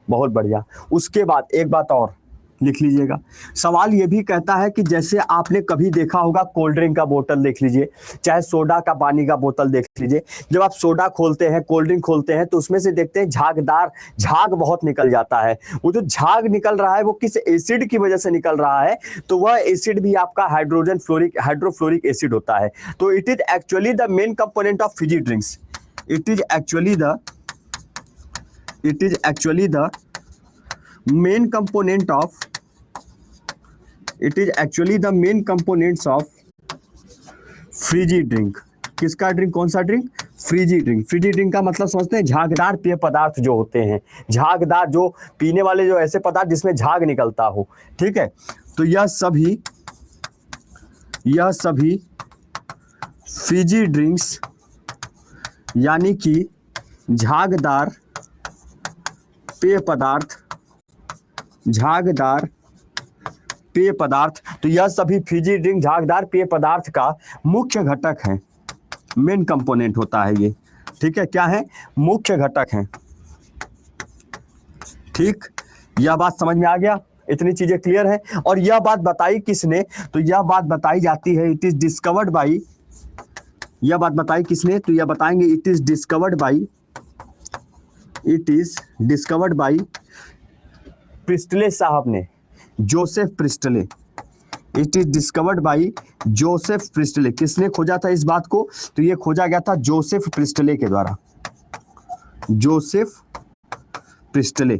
बहुत बढ़िया। उसके बाद एक बात और लिख लीजिएगा, सवाल ये भी कहता है कि जैसे आपने कभी देखा होगा, कोल्ड ड्रिंक का बोतल देख लीजिए, चाहे सोडा का पानी का बोतल देख लीजिए, जब आप सोडा खोलते हैं, कोल्ड ड्रिंक खोलते हैं, तो उसमें से देखते हैं झागदार, झाग बहुत निकल जाता है। वो जो झाग निकल रहा है वो किस एसिड की वजह से निकल रहा है, तो वह एसिड भी आपका हाइड्रोफ्लोरिक एसिड होता है। तो it is actually the main component of Fiji drinks, it is actually the main component of, it is actually the main components of fizzy drink। किसका ड्रिंक, कौन सा drink, frizzy drink. Frizzy drink का मतलब समझते हैं, झागदार पेय पदार्थ जो होते हैं, झागदार जो पीने वाले जो ऐसे पदार्थ जिसमें झाग निकलता हो। ठीक है, तो यह सभी फीजी ड्रिंक्स यानी कि झागदार पेय पदार्थ, झागदार पेय पदार्थ, तो यह सभी फीजी ड्रिंक झागदार पेय पदार्थ का मुख्य घटक है, मेन कंपोनेंट होता है ये। ठीक है, क्या है, मुख्य घटक है। ठीक, यह बात समझ में आ गया, इतनी चीजें क्लियर है। और यह बात बताई किसने, तो यह बात बताई जाती है, इट इज डिस्कवर्ड बाई, यह बात बताई किसने, तो यह बताएंगे it is discovered by Presley साहब ने, Joseph Presley. It is discovered by Joseph Presley. किसने खोजा था इस बात को, तो ये खोजा गया था जोसेफ प्रिस्टले के द्वारा, जोसेफ प्रिस्टले।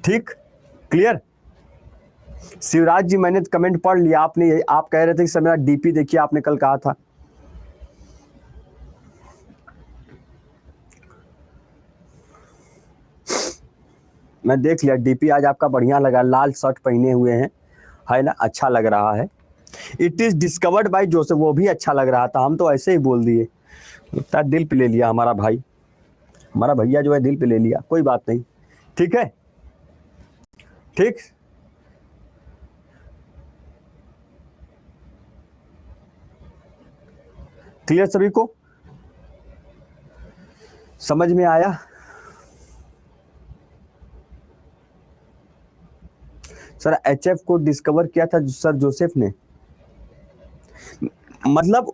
ठीक, क्लियर। शिवराज जी मैंने कमेंट पढ़ लिया, आपने आप कह रहे थे कि सर मेरा डीपी देखिए, आपने कल कहा था। मैं देख लिया डीपी, आज आपका बढ़िया लगा, लाल शर्ट पहने हुए हैं, है ना, अच्छा लग रहा है। It is discovered by Joseph, वो भी अच्छा लग रहा था, हम तो ऐसे ही बोल दिए, लगता है दिल पे ले लिया हमारा भाई, हमारा भैया जो है दिल पे ले लिया, कोई बात नहीं, ठीक है, ठीक। क्लियर सभी को, समझ में आया? सर एचएफ को डिस्कवर किया था सर जोसेफ ने, मतलब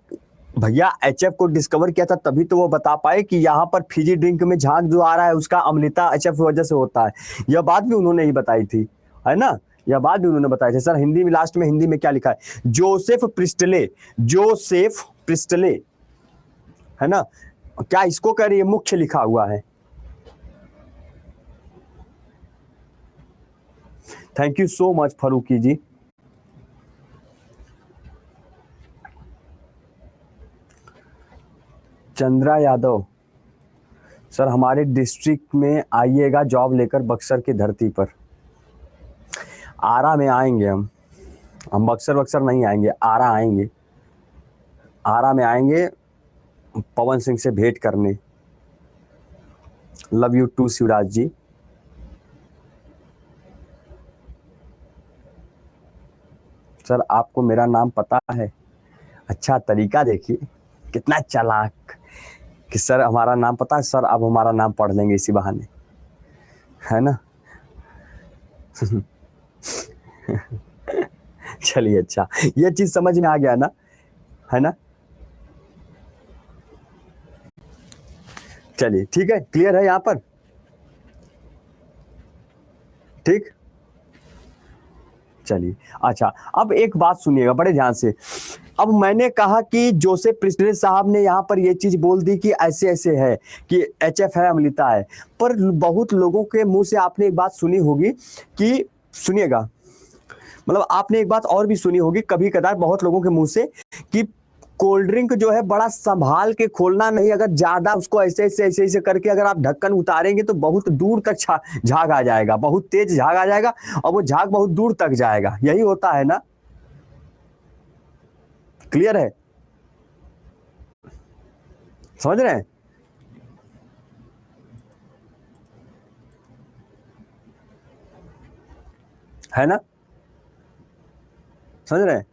भैया एचएफ को डिस्कवर किया था तभी तो वो बता पाए कि यहाँ पर फिजी ड्रिंक में झाग जो आ रहा है उसका अम्लता एचएफ की वजह से होता है। यह बात भी उन्होंने ही बताई थी, है ना, यह बात भी उन्होंने बताई थी। सर हिंदी में, लास्ट में हिंदी में क्या लिखा है? जोसेफ प्रिस्टले, जोसेफ प्रिस्टले, है ना, क्या इसको कह रही है? मुख्य लिखा हुआ है। Thank you so much Farooqui ji. Chandra Yadav, sir हमारे डिस्ट्रिक्ट में आइएगा जॉब लेकर बक्सर की धरती पर। आरा में आएंगे हम बक्सर वक्सर नहीं आएंगे, आरा आएंगे, आरा में आएंगे पवन सिंह से भेंट करने। Love you too Shivraj ji. Sir आपको मेरा नाम पता है? अच्छा, तरीका देखिए कितना चालाक कि सर हमारा नाम पता है, सर अब हमारा नाम पढ़ लेंगे इसी बहाने, है ना। चलिए अच्छा, ये चीज समझ में आ गया ना, है ना। चलिए ठीक है, क्लियर है यहाँ पर, ठीक। चलिए अच्छा, अब एक बात सुनिएगा बड़े ध्यान से। अब मैंने कहा कि जोसेफ प्रिस्टले साहब ने यहाँ पर ये चीज बोल दी कि ऐसे ऐसे है कि एचएफ है, अम्लता है, पर बहुत लोगों के मुंह से आपने एक बात सुनी होगी कि, सुनिएगा, मतलब आपने एक बात और भी सुनी होगी कभी कदार बहुत लोगों के मुंह से कि कोल्ड ड्रिंक जो है बड़ा संभाल के खोलना नहीं, अगर ज्यादा उसको ऐसे करके अगर आप ढक्कन उतारेंगे तो बहुत दूर तक झाग आ जाएगा, बहुत तेज झाग आ जाएगा और वो झाग बहुत दूर तक जाएगा, यही होता है ना। क्लियर समझ रहे हैं? है ना, समझ रहे हैं,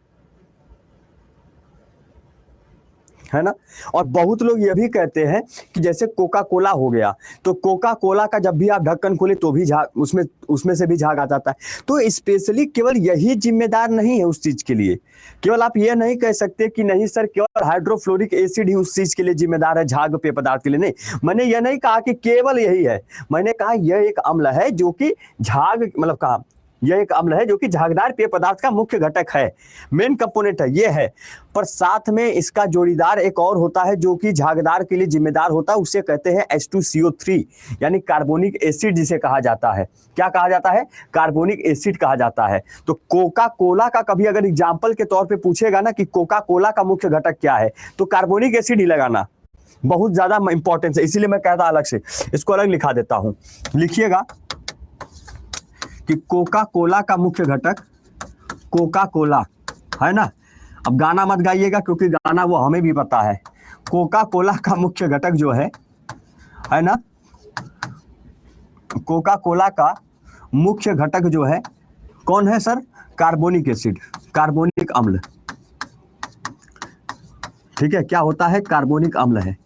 है ना। और बहुत लोग ये भी कहते हैं कि जैसे कोका कोला हो गया, तो कोका कोला का जब भी आप ढक्कन खोले तो भी झाग, उसमें से भी झाग आ जाता है। तो स्पेशली केवल यही जिम्मेदार नहीं है उस चीज के लिए, केवल आप ये नहीं कह सकते कि नहीं सर केवल हाइड्रोफ्लोरिक एसिड ही उस चीज के लिए जिम्मेदार है, झाग पेय पदार्थ के लिए नहीं। मैंने यह नहीं कहा कि केवल यही है, मैंने कहा यह एक अम्ल है जो कि झाग, मतलब कहा यह एक अम्ल है जो कि झागदार पेय पदार्थ का मुख्य घटक है, मेन कंपोनेंट है, ये है। पर साथ में इसका जोड़ीदार एक और होता है जो कि झागदार के लिए जिम्मेदार होता है, उसे कहते हैं H2CO3, यानी कार्बोनिक एसिड जिसे कहा जाता है। क्या कहा जाता है? कार्बोनिक एसिड कहा जाता है। तो कोका कोला का कभी अगर एग्जाम्पल के तौर पे पूछेगा ना कि कोका कोला का मुख्य घटक क्या है, तो कार्बोनिक एसिड ही लगाना, बहुत ज्यादा इंपॉर्टेंस है, इसीलिए मैं कहता अलग से, इसको अलग लिखा देता हूं। लिखिएगा कि कोका कोला का मुख्य घटक कोका कोला, है ना। अब गाना मत गाइएगा क्योंकि गाना वो हमें भी पता है। कोका कोला का मुख्य घटक जो है ना, कोका कोला का मुख्य घटक जो है कौन है सर? कार्बोनिक एसिड, कार्बोनिक अम्ल, ठीक है। क्या होता है? कार्बोनिक अम्ल है,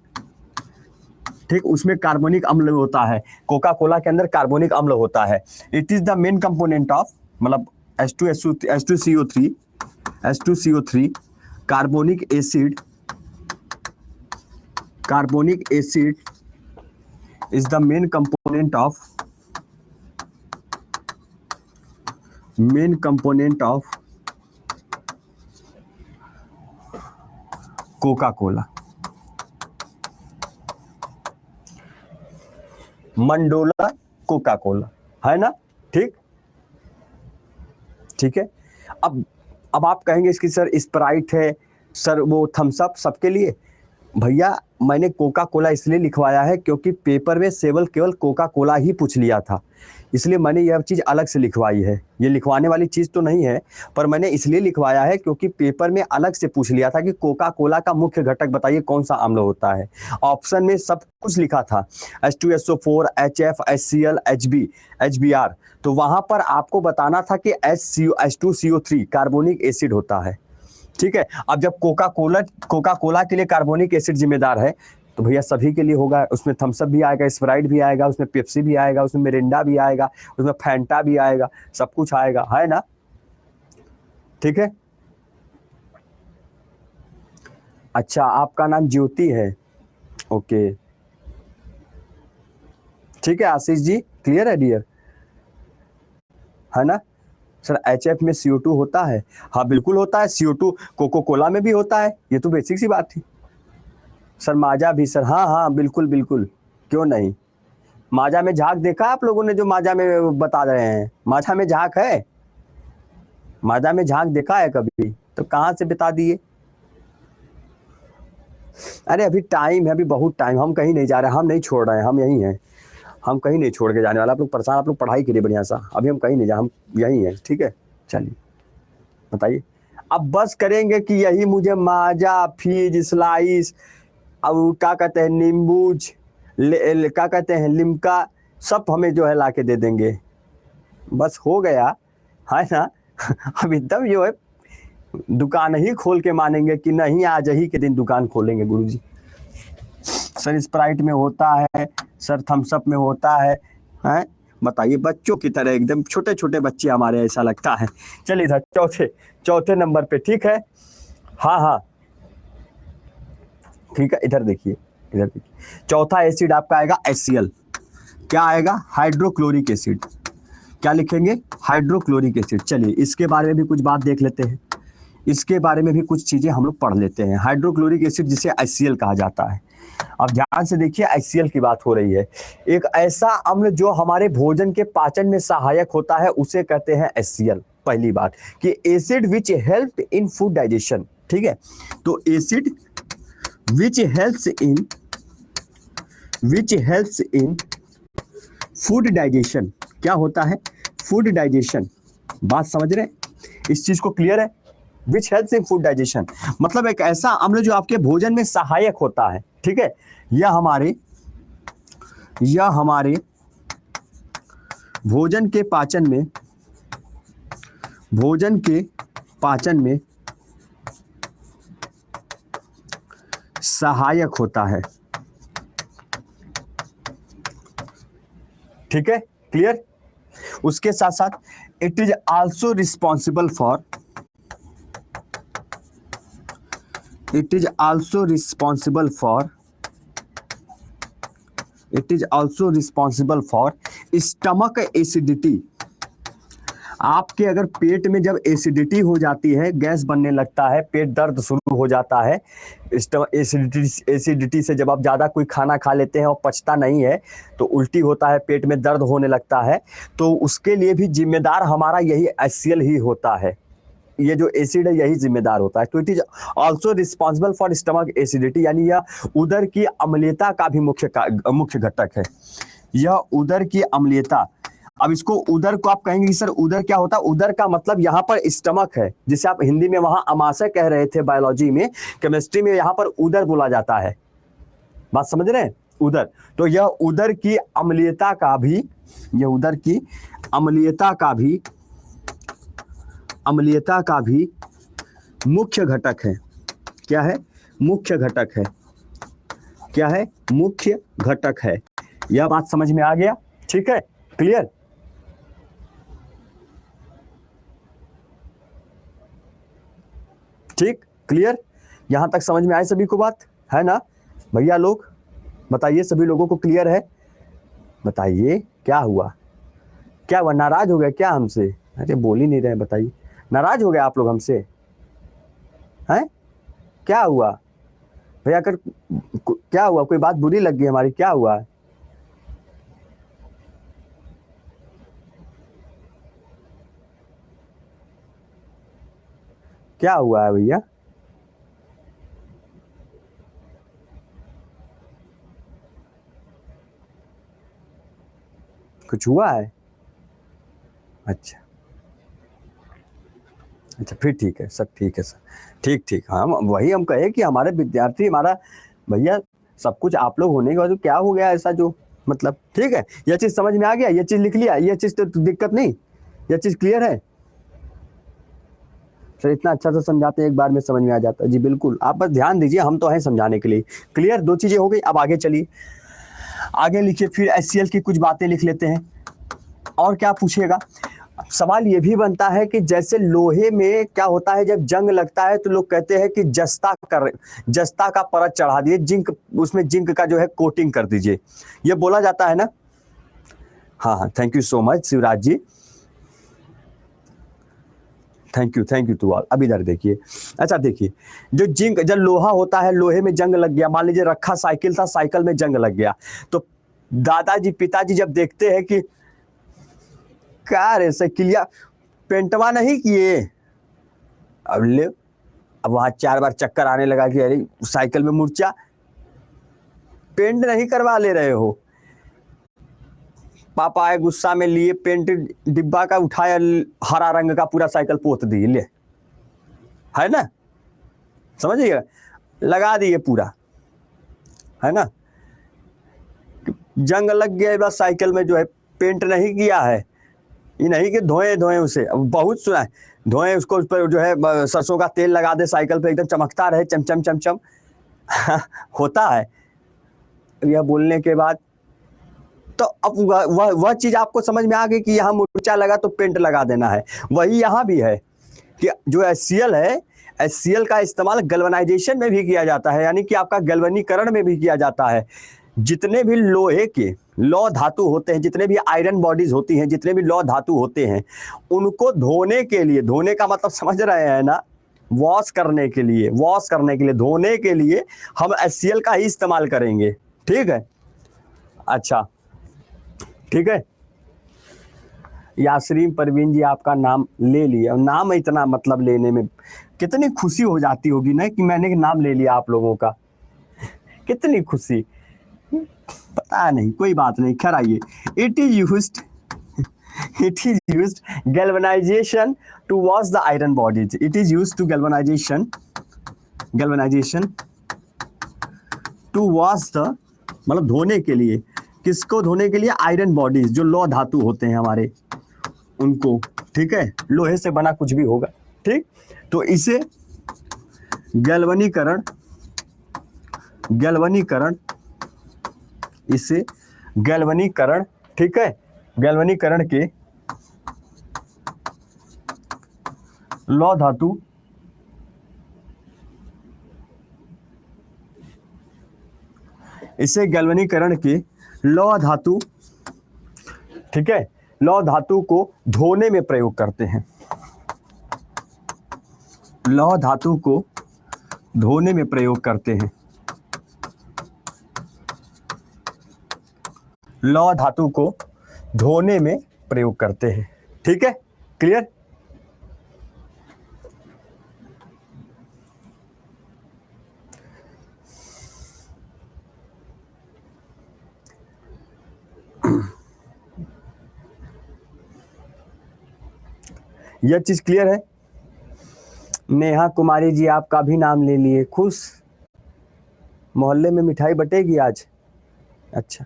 ठीक, उसमें कार्बोनिक अम्ल होता है, कोका कोला के अंदर कार्बोनिक अम्ल होता है। It is the main component of, मतलब H2CO3 carbonic acid, carbonic acid is the main component of Coca Cola, Mandola Coca Cola, है ना, ठीक। ठीक है। अब आप कहेंगे इसकी सर स्प्राइट है, सर वो थम्स अप सबके लिए। भैया मैंने कोका कोला इसलिए लिखवाया है क्योंकि पेपर में केवल कोका कोला ही पूछ लिया था, इसलिए मैंने यह चीज़ अलग से लिखवाई है। ये लिखवाने वाली चीज़ तो नहीं है, पर मैंने इसलिए लिखवाया है क्योंकि पेपर में अलग से पूछ लिया था कि कोका कोला का मुख्य घटक बताइए कौन सा अम्ल होता है। ऑप्शन में सब कुछ लिखा था, H2SO4, HF, HCl, HB, HBr, तो वहां पर आपको बताना था कि H2CO3 कार्बोनिक एसिड होता है। ठीक है। अब जब कोका कोला के लिए कार्बोनिक एसिड जिम्मेदार है, तो भैया सभी के लिए होगा। उसमें थम्सअप भी आएगा, स्प्राइट भी आएगा, उसमें पेप्सी भी आएगा, उसमें मिरिंडा भी आएगा, उसमें फैंटा भी आएगा, सब कुछ आएगा, है ना। ठीक है। अच्छा, आपका नाम ज्योति है, ओके, ठीक है। आशीष जी क्लियर है डियर, है ना। सर HF में CO2 होता है, हाँ बिल्कुल होता है। CO2 कोको कोला में भी होता है, ये तो बेसिक सी बात थी। सर माजा भी, सर हाँ हाँ बिल्कुल बिल्कुल, क्यों नहीं। माजा में झाग देखा आप लोगों ने, जो माजा में बता रहे हैं, माजा में झाग है, माजा में झाग देखा है कभी, तो कहाँ से बता दिए। अरे अभी टाइम है, अभी बहुत टाइम, हम कहीं नहीं जा रहे, हम नहीं छोड़ रहे हैं, हम यहीं हैं, हम कहीं नहीं छोड़ के जाने वाला। आप लोग परेशान, आप लोग पढ़ाई करिए बढ़िया सा, अभी हम कहीं नहीं जा, हम यहीं हैं, ठीक है। चलिए बताइए, अब बस करेंगे कि यही मुझे माजा, फीज, स्लाइस, अब क्या कहते हैं नींबूज, क्या कहते हैं लिम्का, सब हमें जो है ला के दे देंगे, बस हो गया, है ना। अब एकदम जो है दुकान ही खोल के मानेंगे कि नहीं, आज ही के दिन दुकान खोलेंगे गुरुजी। सर स्प्राइट में होता है, सर थम्सअप में होता है, हैं बताइए, बच्चों की तरह एकदम छोटे छोटे बच्चे हमारे, ऐसा लगता है। चलिए इधर चौथे नंबर पे, ठीक है। हाँ हाँ ठीक है, इधर देखिए, इधर देखिए, चौथा एसिड आपका आएगा HCl। क्या आएगा, हाइड्रोक्लोरिक एसिड। क्या लिखेंगे, हाइड्रोक्लोरिक एसिड। चलिए इसके बारे में भी कुछ बात देख लेते हैं, इसके बारे में भी कुछ चीजें हम लोग पढ़ लेते हैं। हाइड्रोक्लोरिक एसिड जिसे HCl कहा जाता है। अब ध्यान से देखिए, HCl की बात हो रही है। एक ऐसा अम्ल जो हमारे भोजन के पाचन में सहायक होता है, उसे कहते हैं HCl। पहली बात कि acid which help in food digestion, ठीक है। तो acid which helps in food digestion, क्या होता है, फूड डाइजेशन। बात समझ रहे हैं, इस चीज को क्लियर है। Which helps in food digestion मतलब एक ऐसा अम्ल जो आपके भोजन में सहायक होता है, ठीक है। यह हमारे भोजन के पाचन में सहायक होता है, ठीक है, क्लियर। उसके साथ साथ it is also responsible for stomach acidity. आपके अगर पेट में जब एसिडिटी हो जाती है, गैस बनने लगता है, पेट दर्द शुरू हो जाता है, एसिडिटी से जब आप ज़्यादा कोई खाना खा लेते हैं और पचता नहीं है, तो उल्टी होता है, पेट में दर्द होने लगता है, तो उसके लिए भी जिम्मेदार हमारा यही HCl ही होता है। ये जो एसिड है यही जिम्मेदार होता है। तो it is also responsible for stomach acidity, यानी यह उदर की अम्लीयता का भी मुख्य घटक है। यह उदर की अम्लीयता, अब इसको उदर को आप कहेंगे कि सर उदर क्या होता है। उदर का मतलब यहाँ पर स्टमक है, जिसे आप हिंदी में वहां अमाशय कह रहे थे बायोलॉजी में, केमिस्ट्री में यहाँ पर उदर बोला जाता है। बात समझ रहे हैं, उदर। तो यह उदर की अम्लीयता का भी मुख्य घटक है। क्या है, मुख्य घटक है। क्या है, मुख्य घटक है। यह बात समझ में आ गया, ठीक है, क्लियर। ठीक, क्लियर, यहां तक समझ में आए सभी को बात, है ना भैया लोग। बताइए सभी लोगों को क्लियर है, बताइए क्या हुआ, क्या हुआ, नाराज हो गए क्या हमसे। अरे बोल ही नहीं रहे, बताइए, नाराज हो गए आप लोग हमसे, हैं, क्या हुआ भैया, अगर क्या हुआ, कोई बात बुरी लग गई हमारी, क्या हुआ। क्या हुआ है भैया? कुछ हुआ है? अच्छा अच्छा, फिर ठीक है, सब ठीक है सर, ठीक ठीक। हाँ, वही हम कहे कि हमारे विद्यार्थी, हमारा भैया सब कुछ आप लोग होने के बाद क्या हो गया ऐसा जो, मतलब ठीक है, ये चीज समझ में आ गया, ये चीज लिख लिया, ये चीज तो दिक्कत नहीं, ये चीज क्लियर है सर? इतना अच्छा से समझाते हैं, एक बार में समझ में आ जाता है। जी बिल्कुल, आप बस ध्यान दीजिए, हम तो हैं समझाने के लिए। क्लियर, दो चीजें हो गई, अब आगे चलिए, आगे लिखिए, फिर HCl की कुछ बातें लिख लेते हैं। और क्या पूछिएगा? सवाल ये भी बनता है कि जैसे लोहे में क्या होता है, जब जंग लगता है तो लोग कहते हैं कि जस्ता का परत चढ़ा दिए, जिंक, उसमें जिंक का जो है कोटिंग कर दीजिए, ये बोला जाता है ना? हाँ हाँ, thank you so much Shivraj ji, thank you to all. अब इधर देखिए, अच्छा देखिए, जो जिंक, जब लोहा होता है, लोहे में जंग लग गया, मान लीजिए रखा साइकिल था, साइकिल में जंग लग गया, तो दादाजी पिताजी जब देखते हैं कि क्या रे साइकिलिया पेंटवा नहीं किए, अब ले, अब वहां 4 बार चक्कर आने लगा कि अरे साइकिल में मुर्चा, पेंट नहीं करवा ले रहे हो। पापा आए गुस्सा में, लिए पेंट डिब्बा का उठाया, हरा रंग का पूरा साइकिल पोत दिए, ले, है ना, समझिएगा, लगा दिए पूरा, है ना, जंग लग गया, बस साइकिल में जो है पेंट नहीं किया है, ये नहीं कि धोए धोए उसे, बहुत सुना है, धोए उसको, उस पर जो है सरसों का तेल लगा दे साइकिल पे, एकदम चमकता रहे, चमचम चमचम होता है। यह बोलने के बाद तो अब वह चीज आपको समझ में आ गई कि यहाँ मुर्चा लगा तो पेंट लगा देना है। वही यहाँ भी है कि जो HCl है, HCl का इस्तेमाल गैल्वेनाइजेशन में भी किया जाता है, यानी कि आपका गैल्वेनीकरण में भी किया जाता है। जितने भी लोहे के लौह धातु होते हैं, जितने भी आयरन बॉडीज होती हैं, जितने भी लौह धातु होते हैं, उनको धोने के लिए, धोने का मतलब समझ रहे हैं ना, वॉश करने के लिए, धोने के लिए हम HCl का ही इस्तेमाल करेंगे। ठीक है, अच्छा ठीक है। यासरीन परवीन जी आपका नाम ले लिया, नाम इतना मतलब लेने में कितनी खुशी हो जाती होगी ना कि मैंने नाम ले लिया आप लोगों का, कितनी खुशी, पता नहीं, कोई बात नहीं, खैर आइए। It is used galvanisation to wash the iron bodies, it is used to galvanisation to wash the, मतलब धोने के लिए, किसको धोने के लिए? आयरन बॉडीज, जो लौह धातु होते हैं हमारे, उनको, ठीक है, लोहे से बना कुछ भी होगा, ठीक, तो इसे गैल्वेनीकरण, इसे गैल्वेनीकरण, ठीक है, गैल्वेनीकरण के लौह धातु, इसे गैल्वेनीकरण के लौह धातु, ठीक है, लौह धातु को धोने में प्रयोग करते हैं, लौह धातु को धोने में प्रयोग करते हैं, लौह धातु को धोने में प्रयोग करते हैं, ठीक है, क्लियर। यह चीज क्लियर है? नेहा कुमारी जी आपका भी नाम ले लिए, खुश, मोहल्ले में मिठाई बटेगी आज, अच्छा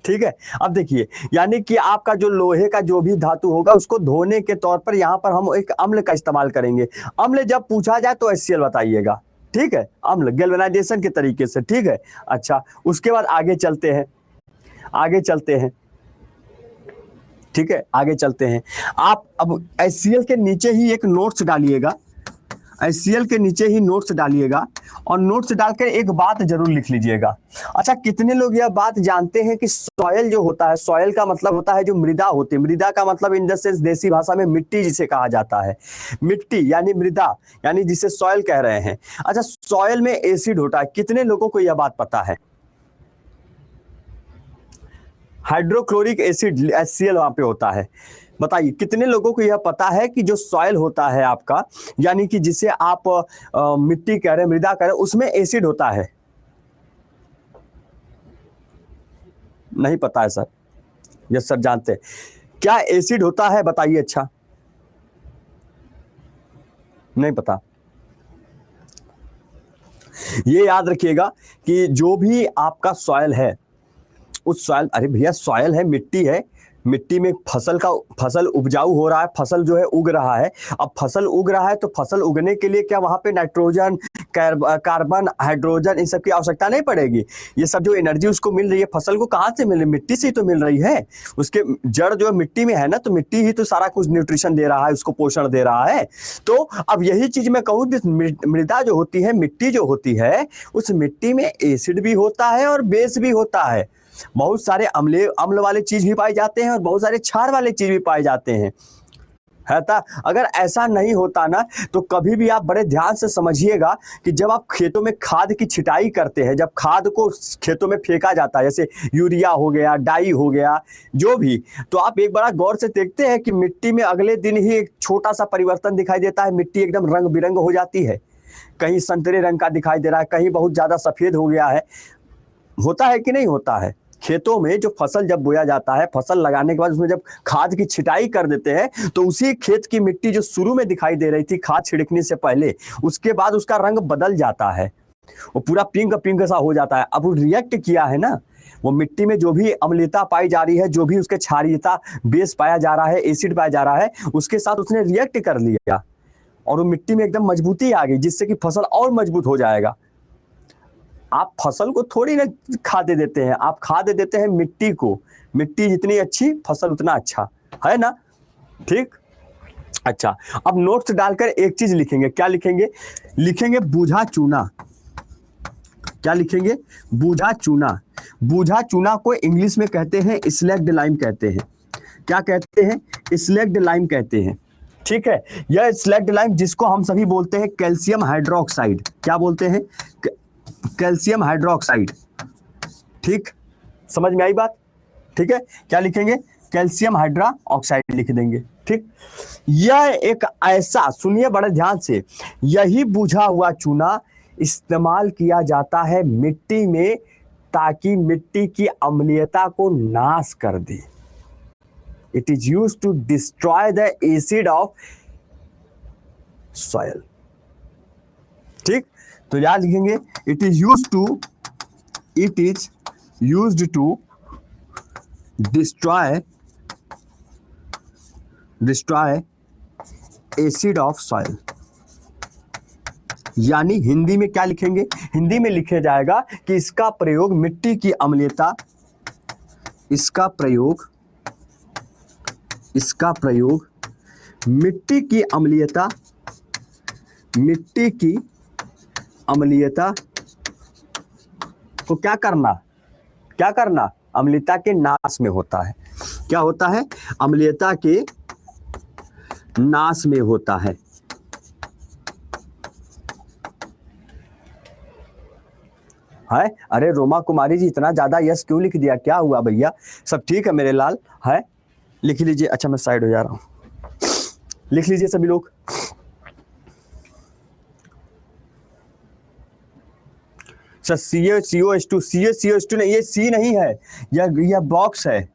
ठीक है। अब देखिए, यानी कि आपका जो लोहे का जो भी धातु होगा, उसको धोने के तौर पर यहाँ पर हम एक अम्ल का इस्तेमाल करेंगे। अम्ल जब पूछा जाए तो HCl बताइएगा, ठीक है, अम्ल गैल्वेनाइजेशन के तरीके से, ठीक है। अच्छा, उसके बाद आगे चलते हैं, ठीक है, आगे चलते हैं। आप अब HCl के नीचे ही एक नोट्स डालिएगा, HCl के नीचे ही नोट्स डालिएगा, और नोट्स डालकर एक बात जरूर लिख लीजिएगा। अच्छा, कितने लोग यह बात जानते हैं कि सॉयल जो होता है, सॉयल का मतलब होता है जो मृदा होती है, मृदा का मतलब इन द सेंस देसी भाषा में मिट्टी जिसे कहा जाता है, मिट्टी यानी मृदा, यानी जिसे सॉयल कह रहे हैं। अच्छा, सॉयल में एसिड होता है, कितने लोगों को यह बात पता है? हाइड्रोक्लोरिक एसिड HCl वहां पे होता है। बताइए कितने लोगों को यह पता है कि जो सॉइल होता है आपका, यानी कि जिसे आप मिट्टी कह रहे हैं, मृदा कह रहे हैं, उसमें एसिड होता है? नहीं पता है सर? यस सर, जानते हैं। क्या एसिड होता है, बताइए। अच्छा, नहीं पता। ये याद रखिएगा कि जो भी आपका सॉइल है, उस सॉइल, अरे भैया सॉइल है, मिट्टी है, मिट्टी में फसल उपजाऊ हो रहा है, फसल जो है उग रहा है। अब फसल उग रहा है तो फसल उगने के लिए क्या वहां पे नाइट्रोजन, कार्बन, हाइड्रोजन, इन सब की आवश्यकता नहीं पड़ेगी? ये सब जो एनर्जी उसको मिल रही है, फसल को कहाँ से मिल रही है? मिट्टी से ही तो मिल रही है। उसके जड़ जो है मिट्टी में है ना, तो मिट्टी ही तो सारा कुछ न्यूट्रिशन दे रहा है, उसको पोषण दे रहा है। तो अब यही चीज मैं कहूँ, मृदा जो होती है, मिट्टी जो होती है, उस मिट्टी में एसिड भी होता है और बेस भी होता है। बहुत सारे अम्ल वाले चीज भी पाए जाते हैं और बहुत सारे क्षार वाले चीज भी पाए जाते हैं, है था? अगर ऐसा नहीं होता ना, तो कभी भी आप बड़े ध्यान से समझिएगा कि जब आप खेतों में खाद की छिटाई करते हैं, जब खाद को खेतों में फेंका जाता है, जैसे यूरिया हो गया, डाई हो गया, जो भी, तो आप एक बड़ा गौर से देखते हैं कि मिट्टी में अगले दिन ही एक छोटा सा परिवर्तन दिखाई देता है। मिट्टी एकदम रंग बिरंग हो जाती है, कहीं संतरे रंग का दिखाई दे रहा है, कहीं बहुत ज्यादा सफेद हो गया है। होता है कि नहीं होता है? खेतों में जो फसल जब बोया जाता है, फसल लगाने के बाद उसमें जब खाद की छिटाई कर देते हैं, तो उसी खेत की मिट्टी जो शुरू में दिखाई दे रही थी खाद छिड़कने से पहले, उसके बाद उसका रंग बदल जाता है, वो पूरा पिंक पिंक सा हो जाता है। अब वो रिएक्ट किया है ना, वो मिट्टी में जो भी अम्लता पाई जा रही है, जो भी उसके क्षारीयता, बेस पाया जा रहा है, एसिड पाया जा रहा है, उसके साथ उसने रिएक्ट कर लिया और वो मिट्टी में एकदम मजबूती आ गई, जिससे कि फसल और मजबूत हो जाएगा। आप फसल को थोड़ी ना खाद देते हैं, आप खाद देते हैं मिट्टी को। मिट्टी जितनी अच्छी, फसल उतना अच्छा, है ना? ठीक। अच्छा, अब नोट्स डालकर एक चीज लिखेंगे। क्या लिखेंगे? लिखेंगे बूझा चूना। क्या लिखेंगे? बूझा चूना। बूझा चूना को इंग्लिश में कहते हैं स्लैग्ड लाइम कहते हैं। क्या कहते हैं? स्लैग्ड लाइम कहते हैं। ठीक है, यह स्लैग्ड लाइम, जिसको हम सभी बोलते हैं कैल्शियम हाइड्रोक्साइड। क्या बोलते हैं? Calcium hydroxide. ठीक, समझ में आई बात? ठीक है, क्या लिखेंगे? कैल्शियम हाइड्रोक्साइड लिख देंगे। ठीक, यह एक ऐसा, सुनिए बड़े ध्यान से, यही बुझा हुआ चूना इस्तेमाल किया जाता है मिट्टी में, ताकि मिट्टी की अम्लीयता को नाश कर दे। It is used to destroy the acid of soil. ठीक, तो याद लिखेंगे, it is used to destroy acid of soil. यानी हिंदी में क्या लिखेंगे? हिंदी में लिखे जाएगा कि इसका प्रयोग मिट्टी की अम्लता, इसका प्रयोग मिट्टी की अम्लीयता को क्या करना? अम्लता के नाश में होता है। क्या होता है? अम्लीयता के नाश में होता है। है? अरे रोमा कुमारी जी, इतना ज्यादा यस क्यों लिख दिया? क्या हुआ भैया? सब ठीक है मेरे लाल? है, लिख लीजिए। अच्छा, मैं साइड हो जा रहा हूं, लिख लीजिए सभी लोग। सर CaCO2 नहीं, ये C नहीं है, यह बॉक्स है।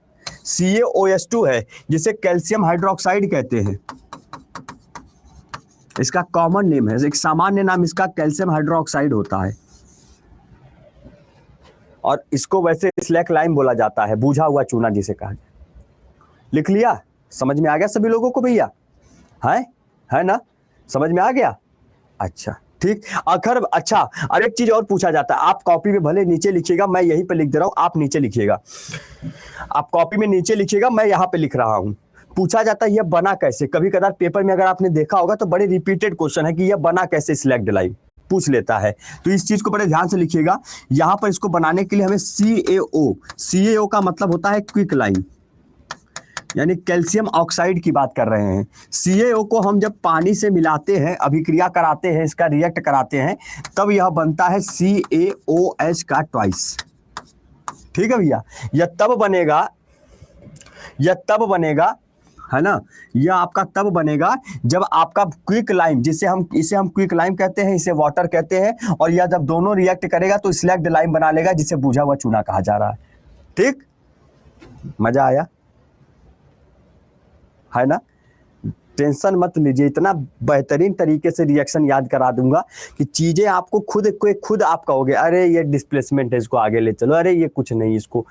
CaOH2 है, जिसे कैल्शियम हाइड्रोक्साइड कहते हैं। इसका कॉमन नेम है, एक सामान्य नाम इसका कैल्शियम हाइड्रोक्साइड होता है, और इसको वैसे स्लैग लाइम बोला जाता है, बूझा हुआ चूना जिसे कहा जाए। लिख लिया? समझ में आ गया सभी लोगों को भैया? है ना? समझ में आ गया? अच्छा, ठीक। अच्छा, और एक चीज और पूछा जाता है, आप कॉपी में भले नीचे लिखिएगा, मैं यहीं पे लिख दे रहा हूं, आप नीचे लिखिएगा। आप कॉपी में नीचे लिखिएगा, मैं यहाँ पे लिख रहा हूं। पूछा जाता है यह बना कैसे? कभी कभार पेपर में अगर आपने देखा होगा तो बड़े रिपीटेड क्वेश्चन है कि यह बना कैसे, स्लैग्ड लाइम पूछ लेता है। तो इस चीज को बड़े ध्यान से लिखिएगा। यहां पर इसको बनाने के लिए हमें CaO का मतलब होता है क्विक लाइम, यानी कैल्शियम ऑक्साइड की बात कर रहे हैं। CaO को हम जब पानी से मिलाते हैं, अभिक्रिया कराते हैं, इसका रिएक्ट कराते हैं, तब यह बनता है CaOH का ट्वाइस। ठीक है भैया? यह तब बनेगा है ना। यह आपका तब बनेगा जब आपका क्विक लाइम, इसे हम क्विक लाइम कहते हैं, इसे वाटर कहते हैं, और यह जब दोनों रिएक्ट करेगा तो स्लैग्ड लाइम बना लेगा, जिसे बुझा हुआ चूना कहा जा रहा है। ठीक, मजा आया है ना। टेंशन मत लीजिए, इतना बेहतरीन तरीके से रिएक्शन याद करा दूंगा कि चीजें आपको खुद आप कहोगे अरे ये डिस्प्लेसमेंट है, इसको आगे ले चलो, अरे ये कुछ नहीं, इसको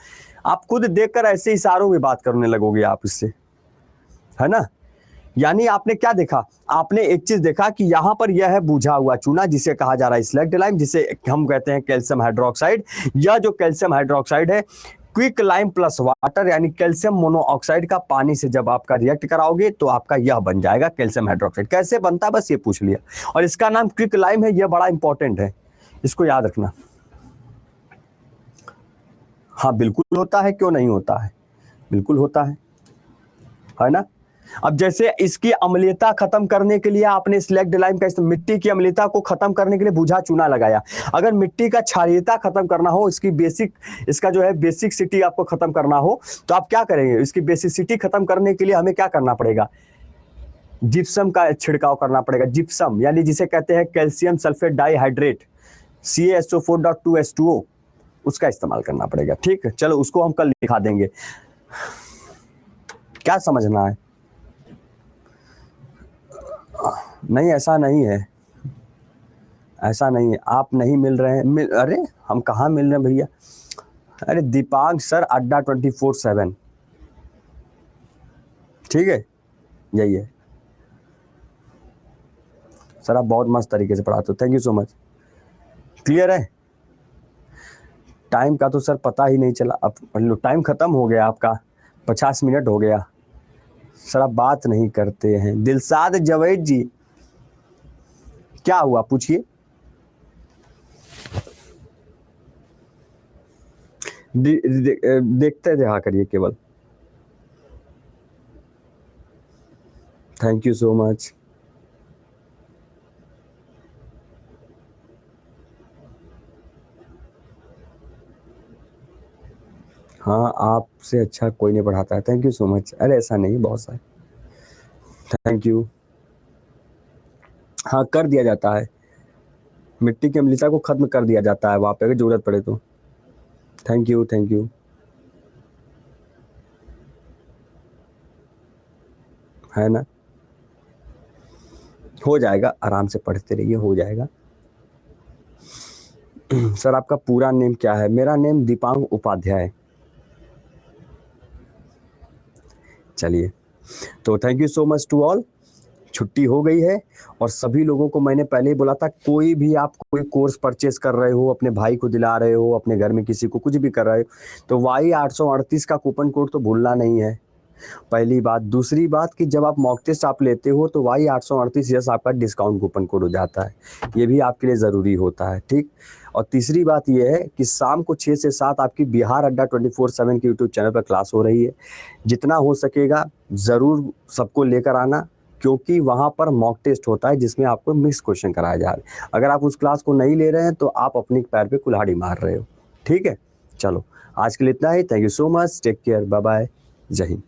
आप खुद देखकर ऐसे इशारों में बात करने लगोगे आप इससे, है ना। यानी आपने क्या देखा, आपने एक चीज देखा कि यहां पर यह है बुझा हुआ चूना, जिसे कहा जा रहा है स्लैग्ड लाइम, जिसे हम कहते हैं कैल्शियम हाइड्रोक्साइड। यह जो कैल्शियम हाइड्रोक्साइड है, क्विक लाइम प्लस वाटर यानी कैल्शियम मोनोऑक्साइड का पानी से जब आपका रिएक्ट कराओगे तो आपका यह बन जाएगा कैल्शियम हाइड्रोक्साइड। कैसे बनता है बस ये पूछ लिया, और इसका नाम क्विक लाइम है, यह बड़ा इंपॉर्टेंट है, इसको याद रखना। हाँ बिल्कुल होता है, क्यों नहीं होता है, बिल्कुल होता है ना। अब जैसे इसकी अम्लीयता खत्म करने के लिए आपने स्लैग्ड लाइम का इस्तेमाल, मिट्टी की अम्लीयता को खत्म करने के लिए बुझा चूना लगाया। अगर मिट्टी का क्षारीयता खत्म करना हो, इसका जो है बेसिसिटी आपको खत्म करना हो, तो आप क्या करेंगे, इसकी बेसिसिटी खत्म करने के लिए हमें क्या करना पड़ेगा, जिप्सम का छिड़काव करना पड़ेगा। जिप्सम यानी जिसे कहते हैं कैल्शियम सल्फेट डाइहाइड्रेट, CaSO4.2H2O, उसका इस्तेमाल करना पड़ेगा। ठीक है, चलो उसको हम कल लिखा देंगे। क्या समझना है, नहीं ऐसा नहीं है, ऐसा नहीं है, आप नहीं मिल रहे हैं, अरे हम कहाँ मिल रहे हैं भैया, अरे दीपांक सर अड्डा 24/7, ठीक है, यही है सर, आप बहुत मस्त तरीके से पढ़ाते हो, thank you so much. Clear है, टाइम का तो सर पता ही नहीं चला, अब टाइम खत्म हो गया आपका, 50 मिनट हो गया सर, आप बात नहीं करते हैं। दिलशाद जवेद जी, क्या हुआ पूछिए। देखते रहा करिए केवल, थैंक यू सो मच। हाँ आपसे अच्छा कोई नहीं पढ़ाता है, थैंक यू सो मच। अरे ऐसा नहीं, बहुत सारे, थैंक यू। हाँ कर दिया जाता है, मिट्टी की अम्लता को खत्म कर दिया जाता है वहाँ पे अगर जरूरत पड़े तो। थैंक यू, थैंक यू, है ना, हो जाएगा, आराम से पढ़ते रहिए, हो जाएगा। सर आपका पूरा नेम क्या है? मेरा नेम दीपांक उपाध्याय। चलिए, तो thank you so much to all. छुट्टी हो गई है, और सभी लोगों को मैंने पहले ही बोला था, कोई भी आप कोई कोर्स परचेस कर रहे हो, अपने भाई को दिला रहे हो, अपने घर में किसी को कुछ भी कर रहे हो, तो Y838 का कूपन कोड तो भूलना नहीं है, पहली बात। दूसरी बात कि जब आप मॉक टेस्ट आप लेते हो तो Y838 यस आपका डिस्काउंट कूपन कोड हो जाता है, ये भी आपके लिए ज़रूरी होता है, ठीक। और तीसरी बात ये है कि शाम को 6 से 7 आपकी बिहार अड्डा 24/7 की यूट्यूब चैनल पर क्लास हो रही है। जितना हो सकेगा ज़रूर सबको लेकर आना, क्योंकि वहाँ पर मॉक टेस्ट होता है जिसमें आपको मिक्स क्वेश्चन कराया जा रहा है। अगर आप उस क्लास को नहीं ले रहे हैं तो आप अपने पैर पे कुल्हाड़ी मार रहे हो, ठीक है। चलो आज के लिए इतना ही, thank you so much, take care, bye bye, जय हिंद।